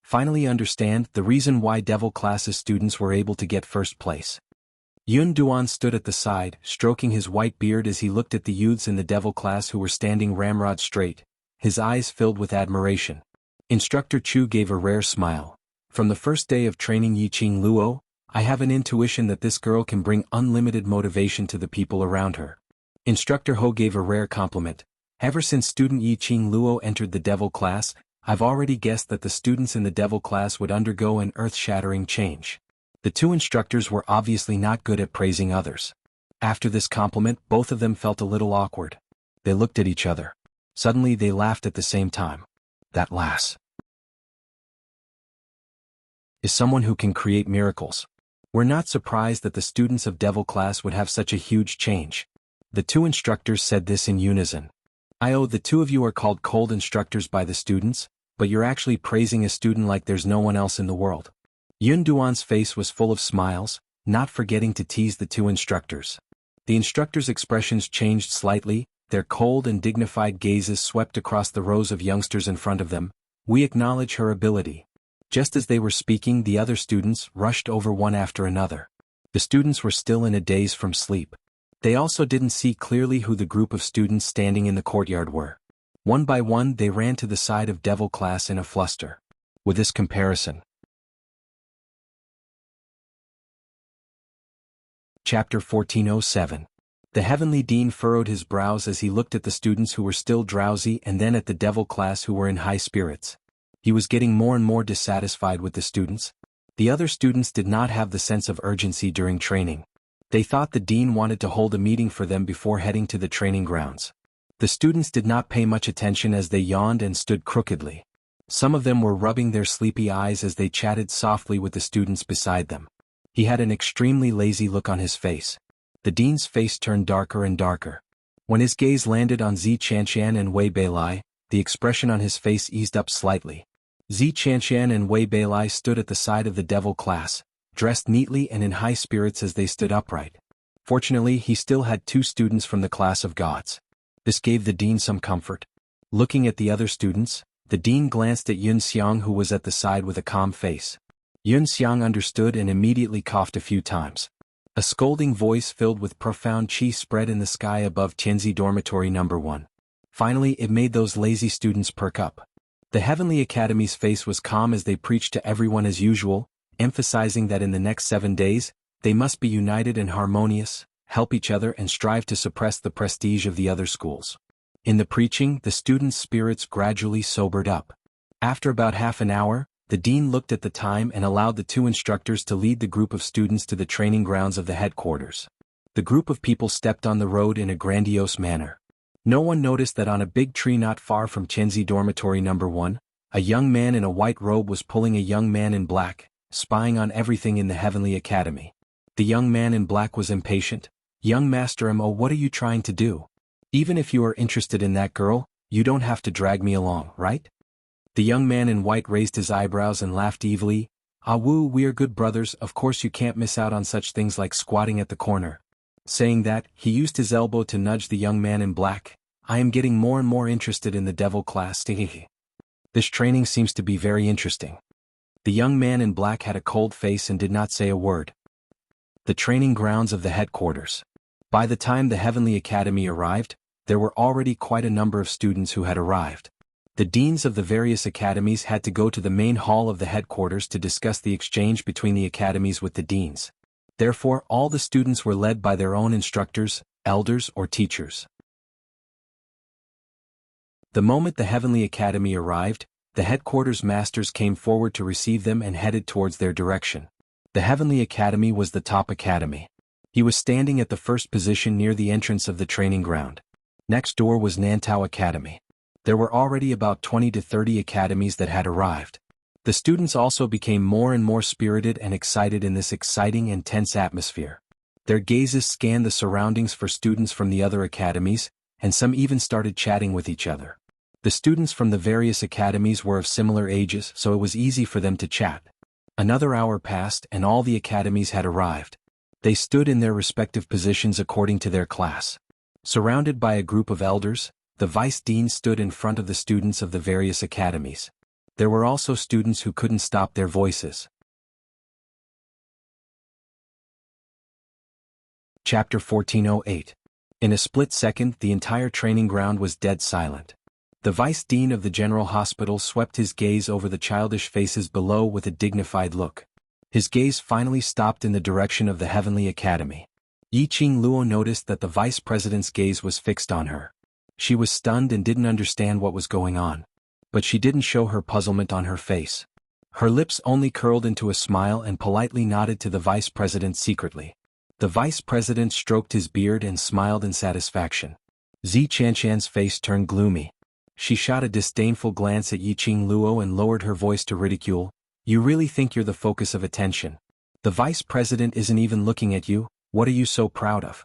finally understand the reason why Devil class's students were able to get first place. Yun Duan stood at the side, stroking his white beard as he looked at the youths in the Devil class who were standing ramrod straight, his eyes filled with admiration. Instructor Chu gave a rare smile. From the first day of training Yiqing Luo, I have an intuition that this girl can bring unlimited motivation to the people around her. Instructor Ho gave a rare compliment. Ever since student Yiqing Luo entered the Devil class, I've already guessed that the students in the Devil class would undergo an earth-shattering change. The 2 instructors were obviously not good at praising others. After this compliment, both of them felt a little awkward. They looked at each other. Suddenly they laughed at the same time. That lass. is someone who can create miracles. We're not surprised that the students of Devil class would have such a huge change. The two instructors said this in unison. The two of you are called cold instructors by the students, but you're actually praising a student like there's no one else in the world. Yun Duan's face was full of smiles, not forgetting to tease the two instructors. The instructors' expressions changed slightly, their cold and dignified gazes swept across the rows of youngsters in front of them. We acknowledge her ability. Just as they were speaking, the other students rushed over one after another. The students were still in a daze from sleep. They also didn't see clearly who the group of students standing in the courtyard were. One by one they ran to the side of Devil class in a fluster. With this comparison. Chapter 1407. The Heavenly Dean furrowed his brows as he looked at the students who were still drowsy and then at the Devil class who were in high spirits. He was getting more and more dissatisfied with the students. The other students did not have the sense of urgency during training. They thought the dean wanted to hold a meeting for them before heading to the training grounds. The students did not pay much attention as they yawned and stood crookedly. Some of them were rubbing their sleepy eyes as they chatted softly with the students beside them. He had an extremely lazy look on his face. The dean's face turned darker and darker. When his gaze landed on xianxia and Wei Beilai, the expression on his face eased up slightly. Xianxia and Wei Beilai stood at the side of the Devil class, dressed neatly and in high spirits as they stood upright. Fortunately, he still had two students from the class of gods. This gave the dean some comfort. Looking at the other students, the dean glanced at Yun Xiang, who was at the side with a calm face. Yun Xiang understood and immediately coughed a few times. A scolding voice filled with profound qi spread in the sky above Tianzi Dormitory No. 1. Finally, it made those lazy students perk up. The Heavenly Academy's face was calm as they preached to everyone as usual, emphasizing that in the next 7 days, they must be united and harmonious, help each other and strive to suppress the prestige of the other schools. In the preaching, the students' spirits gradually sobered up. After about half an hour, the dean looked at the time and allowed the two instructors to lead the group of students to the training grounds of the headquarters. The group of people stepped on the road in a grandiose manner. No one noticed that on a big tree not far from Tianzi Dormitory No. 1, a young man in a white robe was pulling a young man in black, spying on everything in the Heavenly Academy. The young man in black was impatient. "Young Master Mo, what are you trying to do? Even if you are interested in that girl, you don't have to drag me along, right?" The young man in white raised his eyebrows and laughed evilly. "Ah woo, we are good brothers, of course you can't miss out on such things like squatting at the corner." Saying that, he used his elbow to nudge the young man in black. "I am getting more and more interested in the Devil class. This training seems to be very interesting." The young man in black had a cold face and did not say a word. The training grounds of the headquarters. By the time the Heavenly Academy arrived, there were already quite a number of students who had arrived. The deans of the various academies had to go to the main hall of the headquarters to discuss the exchange between the academies with the deans. Therefore, all the students were led by their own instructors, elders or teachers. The moment the Heavenly Academy arrived, the headquarters masters came forward to receive them and headed towards their direction. The Heavenly Academy was the top academy. He was standing at the first position near the entrance of the training ground. Next door was Nantao Academy. There were already about 20 to 30 academies that had arrived. The students also became more and more spirited and excited in this exciting and tense atmosphere. Their gazes scanned the surroundings for students from the other academies, and some even started chatting with each other. The students from the various academies were of similar ages, so it was easy for them to chat. Another hour passed and all the academies had arrived. They stood in their respective positions according to their class. Surrounded by a group of elders, the vice dean stood in front of the students of the various academies. There were also students who couldn't stop their voices. Chapter 1408. In a split second, the entire training ground was dead silent. The vice dean of the general hospital swept his gaze over the childish faces below with a dignified look. His gaze finally stopped in the direction of the Heavenly Academy. Yiqing Luo noticed that the vice president's gaze was fixed on her. She was stunned and didn't understand what was going on. But she didn't show her puzzlement on her face. Her lips only curled into a smile and politely nodded to the vice president secretly. The vice president stroked his beard and smiled in satisfaction. Xianxia's face turned gloomy. She shot a disdainful glance at Yiqing Luo and lowered her voice to ridicule. You really think you're the focus of attention. The vice president isn't even looking at you. What are you so proud of?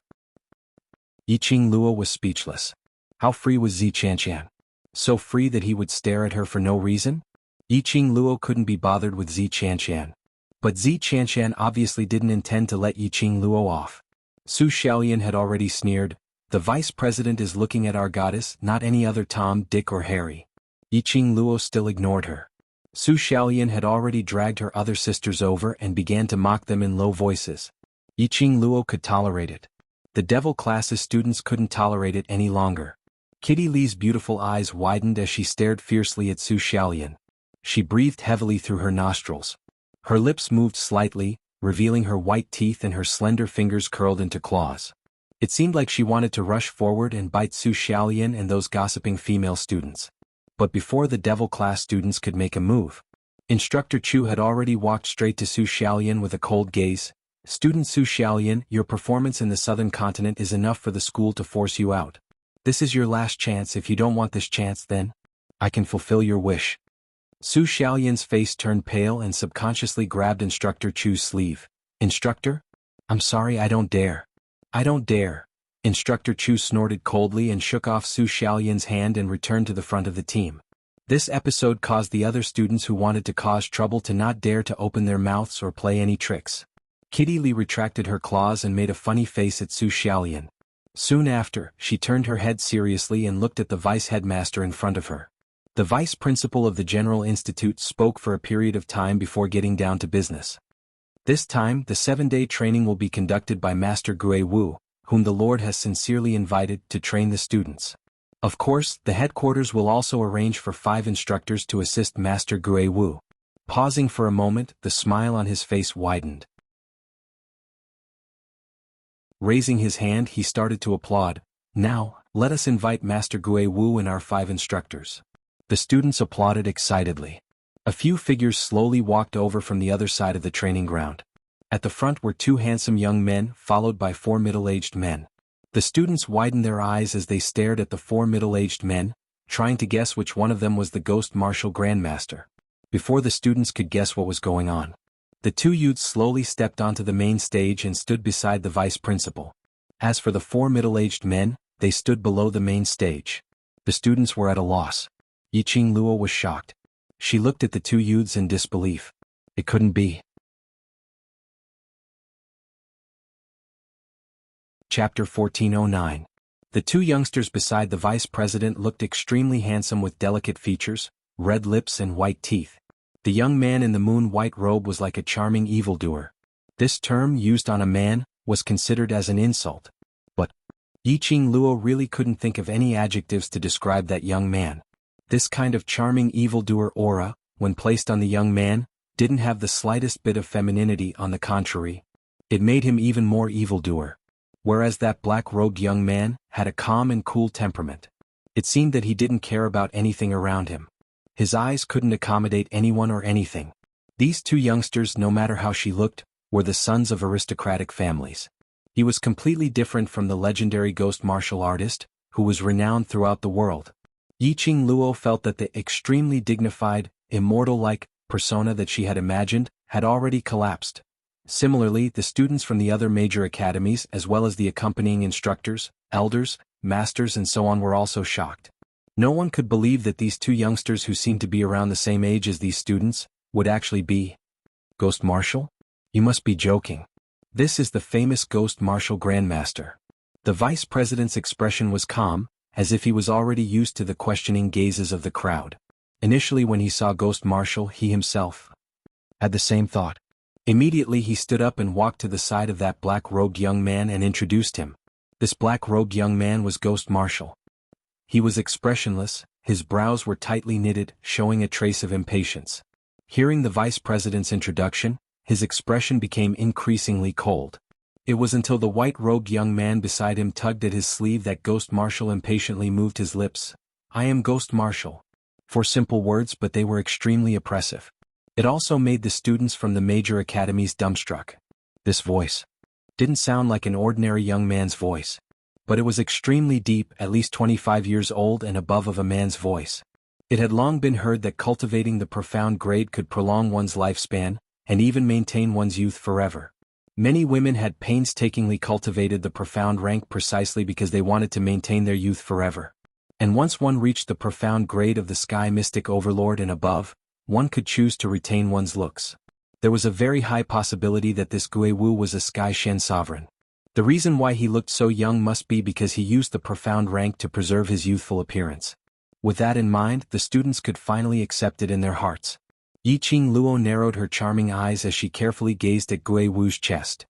Yiqing Luo was speechless. How free was xianxia? So free that he would stare at her for no reason? Yiqing Luo couldn't be bothered with xianxia. But xianxia obviously didn't intend to let Yiqing Luo off. Su Xiaolian had already sneered, "The vice president is looking at our goddess, not any other Tom, Dick or Harry." Yiqing Luo still ignored her. Su Xiaolian had already dragged her other sisters over and began to mock them in low voices. Yiqing Luo could tolerate it. The devil class's students couldn't tolerate it any longer. Kitty Lee's beautiful eyes widened as she stared fiercely at Su Xiaolian. She breathed heavily through her nostrils. Her lips moved slightly, revealing her white teeth, and her slender fingers curled into claws. It seemed like she wanted to rush forward and bite Su Xiaolian and those gossiping female students. But before the devil class students could make a move, Instructor Chu had already walked straight to Su Xiaolian with a cold gaze. "Student Su Xiaolian, your performance in the southern continent is enough for the school to force you out. This is your last chance. If you don't want this chance, then I can fulfill your wish." Su Xiaolian's face turned pale and subconsciously grabbed Instructor Chu's sleeve. "Instructor? I'm sorry, I don't dare. I don't dare." Instructor Chu snorted coldly and shook off Su Xiaolian's hand and returned to the front of the team. This episode caused the other students who wanted to cause trouble to not dare to open their mouths or play any tricks. Kitty Lee retracted her claws and made a funny face at Su Xiaolian. Soon after, she turned her head seriously and looked at the vice headmaster in front of her. The vice principal of the General Institute spoke for a period of time before getting down to business. This time, the 7-day training will be conducted by Master Gue Wu, whom the Lord has sincerely invited to train the students. Of course, the headquarters will also arrange for 5 instructors to assist Master Gue Wu. Pausing for a moment, the smile on his face widened. Raising his hand, he started to applaud. "Now, let us invite Master Gue Wu and our 5 instructors." The students applauded excitedly. A few figures slowly walked over from the other side of the training ground. At the front were 2 handsome young men, followed by 4 middle-aged men. The students widened their eyes as they stared at the 4 middle-aged men, trying to guess which one of them was the Ghost Martial Grandmaster. Before the students could guess what was going on, the 2 youths slowly stepped onto the main stage and stood beside the vice principal. As for the 4 middle-aged men, they stood below the main stage. The students were at a loss. Yiqing Luo was shocked. She looked at the 2 youths in disbelief. It couldn't be. Chapter 1409. The 2 youngsters beside the vice president looked extremely handsome with delicate features, red lips and white teeth. The young man in the moon-white robe was like a charming evildoer. This term, used on a man, was considered as an insult. But Yiqing Luo really couldn't think of any adjectives to describe that young man. This kind of charming evildoer aura, when placed on the young man, didn't have the slightest bit of femininity. On the contrary, it made him even more evildoer. Whereas that black-robed young man had a calm and cool temperament. It seemed that he didn't care about anything around him. His eyes couldn't accommodate anyone or anything. These 2 youngsters, no matter how she looked, were the sons of aristocratic families. He was completely different from the legendary ghost martial artist, who was renowned throughout the world. Yiqing Luo felt that the extremely dignified, immortal-like persona that she had imagined had already collapsed. Similarly, the students from the other major academies, as well as the accompanying instructors, elders, masters and so on, were also shocked. No one could believe that these 2 youngsters, who seemed to be around the same age as these students, would actually be Ghost Martial? You must be joking. This is the famous Ghost Martial Grandmaster. The vice president's expression was calm, as if he was already used to the questioning gazes of the crowd. Initially, when he saw Ghost Martial, he himself had the same thought. Immediately he stood up and walked to the side of that black-robed young man and introduced him. This black-robed young man was Ghost Martial. He was expressionless, his brows were tightly knitted, showing a trace of impatience. Hearing the vice president's introduction, his expression became increasingly cold. It was until the white-robed young man beside him tugged at his sleeve that Ghost Martial impatiently moved his lips. "I am Ghost Martial." 4 simple words, but they were extremely oppressive. It also made the students from the major academies dumbstruck. This voice didn't sound like an ordinary young man's voice. But it was extremely deep, at least 25 years old and above of a man's voice. It had long been heard that cultivating the profound grade could prolong one's lifespan, and even maintain one's youth forever. Many women had painstakingly cultivated the profound rank precisely because they wanted to maintain their youth forever. And once one reached the profound grade of the Sky Mystic Overlord and above, one could choose to retain one's looks. There was a very high possibility that this Gui Wu was a Sky Shen sovereign. The reason why he looked so young must be because he used the profound rank to preserve his youthful appearance. With that in mind, the students could finally accept it in their hearts. Yiqing Luo narrowed her charming eyes as she carefully gazed at Gui Wu's chest.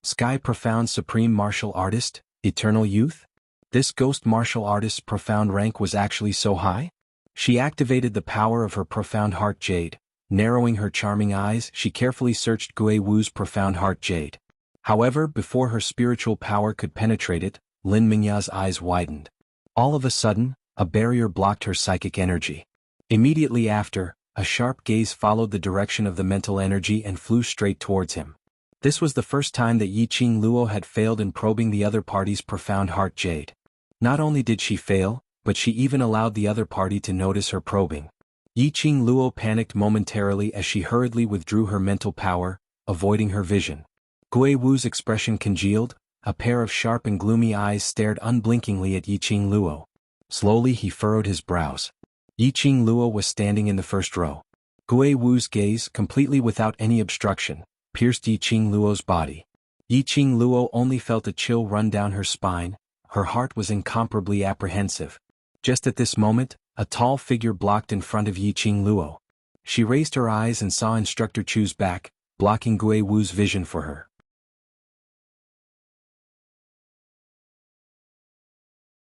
Sky Profound Supreme Martial Artist, Eternal Youth? This ghost martial artist's profound rank was actually so high? She activated the power of her profound heart jade. Narrowing her charming eyes, she carefully searched Gui Wu's profound heart jade. However, before her spiritual power could penetrate it, Lin Mingya's eyes widened. All of a sudden, a barrier blocked her psychic energy. Immediately after, a sharp gaze followed the direction of the mental energy and flew straight towards him. This was the first time that Yiqing Luo had failed in probing the other party's profound heart jade. Not only did she fail, but she even allowed the other party to notice her probing. Yiqing Luo panicked momentarily as she hurriedly withdrew her mental power, avoiding her vision. Gui Wu's expression congealed, a pair of sharp and gloomy eyes stared unblinkingly at Yiqing Luo. Slowly he furrowed his brows. Yiqing Luo was standing in the first row. Gui Wu's gaze, completely without any obstruction, pierced Yiqing Luo's body. Yiqing Luo only felt a chill run down her spine, her heart was incomparably apprehensive. Just at this moment, a tall figure blocked in front of Yiqing Luo. She raised her eyes and saw Instructor Chu's back, blocking Gui Wu's vision for her.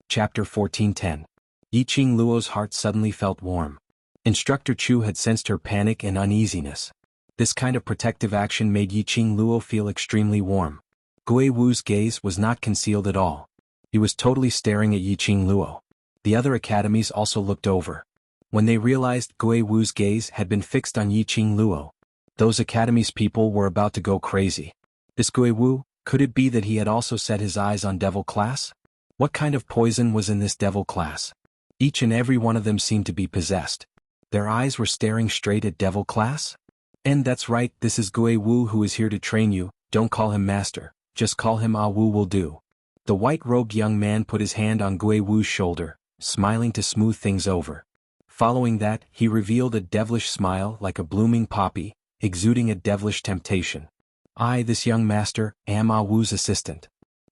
Chapter 1410. Yiqing Luo's heart suddenly felt warm. Instructor Chu had sensed her panic and uneasiness. This kind of protective action made Yiqing Luo feel extremely warm. Gui Wu's gaze was not concealed at all. He was totally staring at Yiqing Luo. The other academies also looked over. When they realized Gui Wu's gaze had been fixed on Yiqing Luo, those academies' people were about to go crazy. This Gui Wu, could it be that he had also set his eyes on Devil Class? What kind of poison was in this Devil Class? Each and every one of them seemed to be possessed. Their eyes were staring straight at Devil Class? And that's right, this is Gui Wu who is here to train you. Don't call him master, just call him Ah Wu will do. The white-robed young man put his hand on Gui Wu's shoulder, smiling to smooth things over. Following that, he revealed a devilish smile like a blooming poppy, exuding a devilish temptation. I, this young master, am Ah Wu's assistant.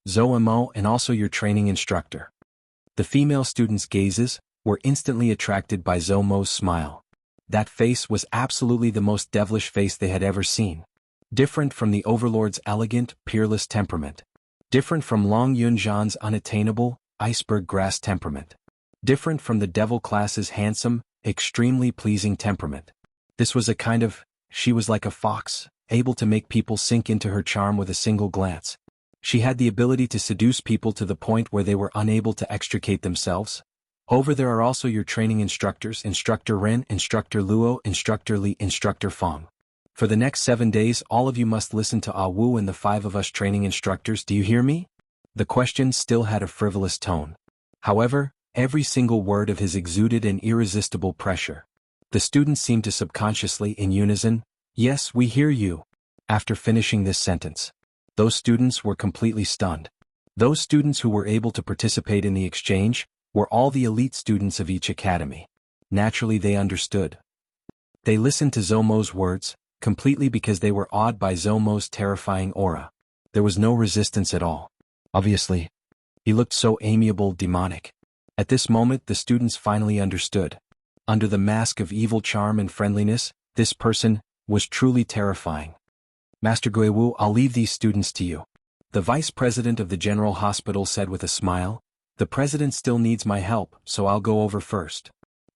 Zhou Mo, and also your training instructor. The female students' gazes were instantly attracted by Zhou Mo's smile. That face was absolutely the most devilish face they had ever seen. Different from the Overlord's elegant, peerless temperament. Different from Long Yunzhan's unattainable, iceberg grass temperament. Different from the Devil Class's handsome, extremely pleasing temperament. This was a kind of, she was like a fox, able to make people sink into her charm with a single glance. She had the ability to seduce people to the point where they were unable to extricate themselves. Over there are also your training instructors, Instructor Ren, Instructor Luo, Instructor Li, Instructor Fong. For the next 7 days all of you must listen to Ah Wu and the 5 of us training instructors, do you hear me? The question still had a frivolous tone. However, every single word of his exuded an irresistible pressure. The students seemed to subconsciously, in unison, yes, we hear you. After finishing this sentence, those students were completely stunned. Those students who were able to participate in the exchange were all the elite students of each academy. Naturally they understood. They listened to Zhou Mo's words, completely because they were awed by Zhou Mo's terrifying aura. There was no resistance at all. Obviously, he looked so amiable, demonic. At this moment the students finally understood. Under the mask of evil charm and friendliness, this person was truly terrifying. Master Gui Wu, I'll leave these students to you. The vice president of the general hospital said with a smile. The president still needs my help, so I'll go over first.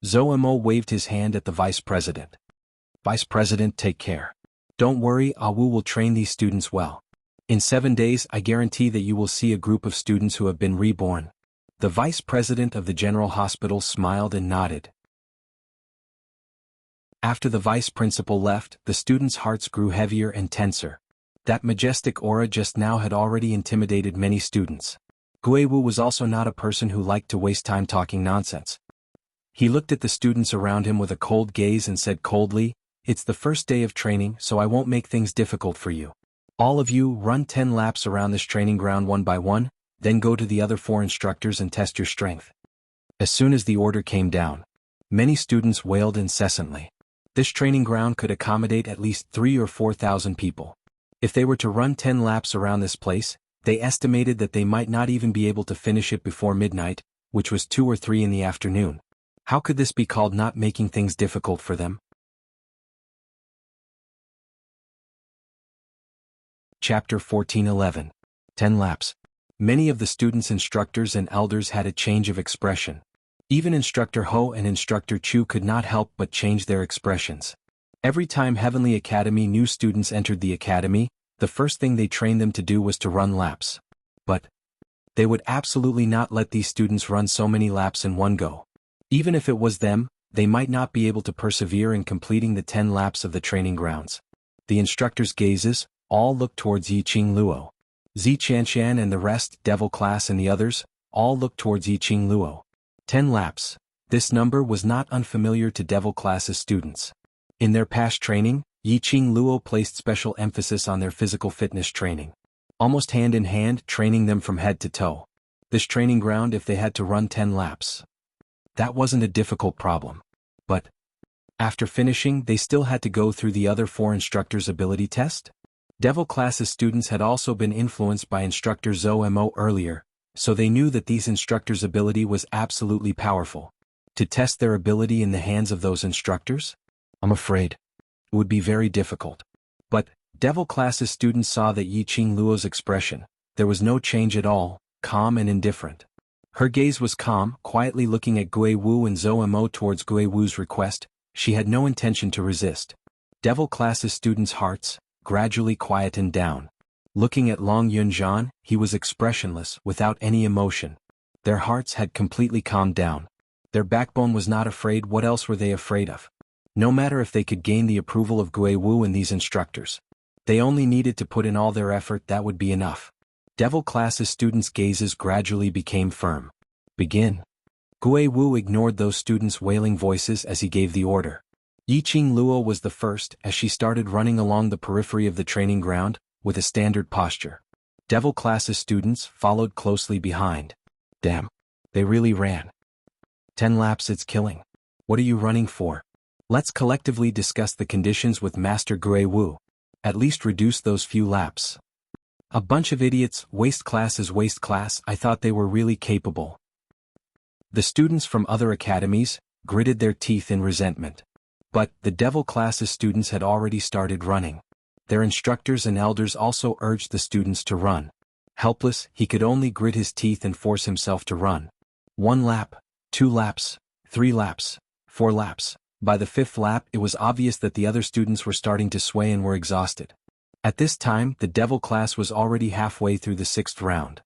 Zhou Mo waved his hand at the vice president. Vice president, take care. Don't worry, Ah Wu will train these students well. In 7 days I guarantee that you will see a group of students who have been reborn. The vice president of the general hospital smiled and nodded. After the vice principal left, the students' hearts grew heavier and tenser. That majestic aura just now had already intimidated many students. Gui Wu was also not a person who liked to waste time talking nonsense. He looked at the students around him with a cold gaze and said coldly, "It's the first day of training, so I won't make things difficult for you. All of you run 10 laps around this training ground one by one, then go to the other 4 instructors and test your strength." As soon as the order came down, many students wailed incessantly. This training ground could accommodate at least 3,000 or 4,000 people. If they were to run 10 laps around this place, they estimated that they might not even be able to finish it before midnight, which was 2 or 3 in the afternoon. How could this be called not making things difficult for them? Chapter 14:11. 10 laps. Many of the students' instructors and elders had a change of expression. Even Instructor Ho and Instructor Chu could not help but change their expressions. Every time Heavenly Academy new students entered the academy, the first thing they trained them to do was to run laps. But they would absolutely not let these students run so many laps in one go. Even if it was them, they might not be able to persevere in completing the 10 laps of the training grounds. The instructors' gazes all looked towards Yiqing Luo. Xianxian and the rest, Devil Class and the others, all looked towards Yiqing Luo. 10 laps. This number was not unfamiliar to Devil Class's students. In their past training, Yiqing Luo placed special emphasis on their physical fitness training. Almost hand in hand, training them from head to toe. This training ground, if they had to run 10 laps, that wasn't a difficult problem. But after finishing, they still had to go through the other 4 instructors' ability test? Devil Class's students had also been influenced by Instructor Zhou Mo earlier, so they knew that these instructors' ability was absolutely powerful. To test their ability in the hands of those instructors? I'm afraid it would be very difficult. But Devil Class's students saw that Yiqing Luo's expression. There was no change at all, calm and indifferent. Her gaze was calm, quietly looking at Gui Wu and Zhou Mo towards Gui Wu's request. She had no intention to resist. Devil Class's students' hearts gradually quietened down. Looking at Long Yunzhan, he was expressionless, without any emotion. Their hearts had completely calmed down. Their backbone was not afraid. What else were they afraid of? No matter if they could gain the approval of Gui Wu and these instructors. They only needed to put in all their effort, that would be enough. Devil Class's students' gazes gradually became firm. Begin. Gui Wu ignored those students' wailing voices as he gave the order. Yiqing Luo was the first, as she started running along the periphery of the training ground, with a standard posture. Devil Class's students followed closely behind. Damn. They really ran. 10 laps, it's killing. What are you running for? Let's collectively discuss the conditions with Master Gui Wu. At least reduce those few laps. A bunch of idiots. Waste class is waste class. I thought they were really capable. The students from other academies gritted their teeth in resentment. But the Devil Class's students had already started running. Their instructors and elders also urged the students to run. Helpless, he could only grit his teeth and force himself to run. 1 lap, 2 laps, 3 laps, 4 laps. By the 5th lap, it was obvious that the other students were starting to sway and were exhausted. At this time, the Devil Class was already halfway through the 6th round.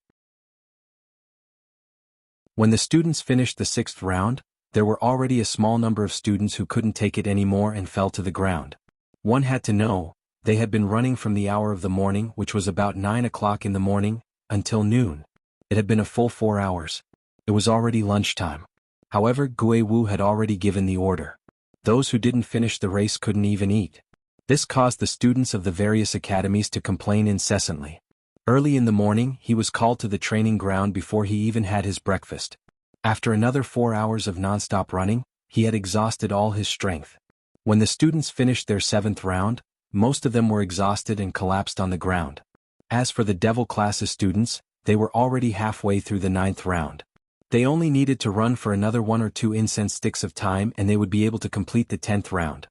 When the students finished the 6th round, there were already a small number of students who couldn't take it anymore and fell to the ground. One had to know, they had been running from the hour of the morning, which was about 9 o'clock in the morning, until noon. It had been a full 4 hours. It was already lunchtime. However, Gui Wu had already given the order. Those who didn't finish the race couldn't even eat. This caused the students of the various academies to complain incessantly. Early in the morning, he was called to the training ground before he even had his breakfast. After another 4 hours of non-stop running, he had exhausted all his strength. When the students finished their 7th round, most of them were exhausted and collapsed on the ground. As for the Devil Class's students, they were already halfway through the 9th round. They only needed to run for another 1 or 2 incense sticks of time and they would be able to complete the 10th round.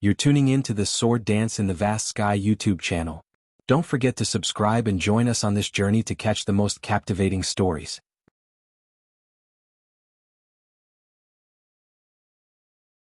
You're tuning in to the Sword Dance in the Vast Sky YouTube channel. Don't forget to subscribe and join us on this journey to catch the most captivating stories.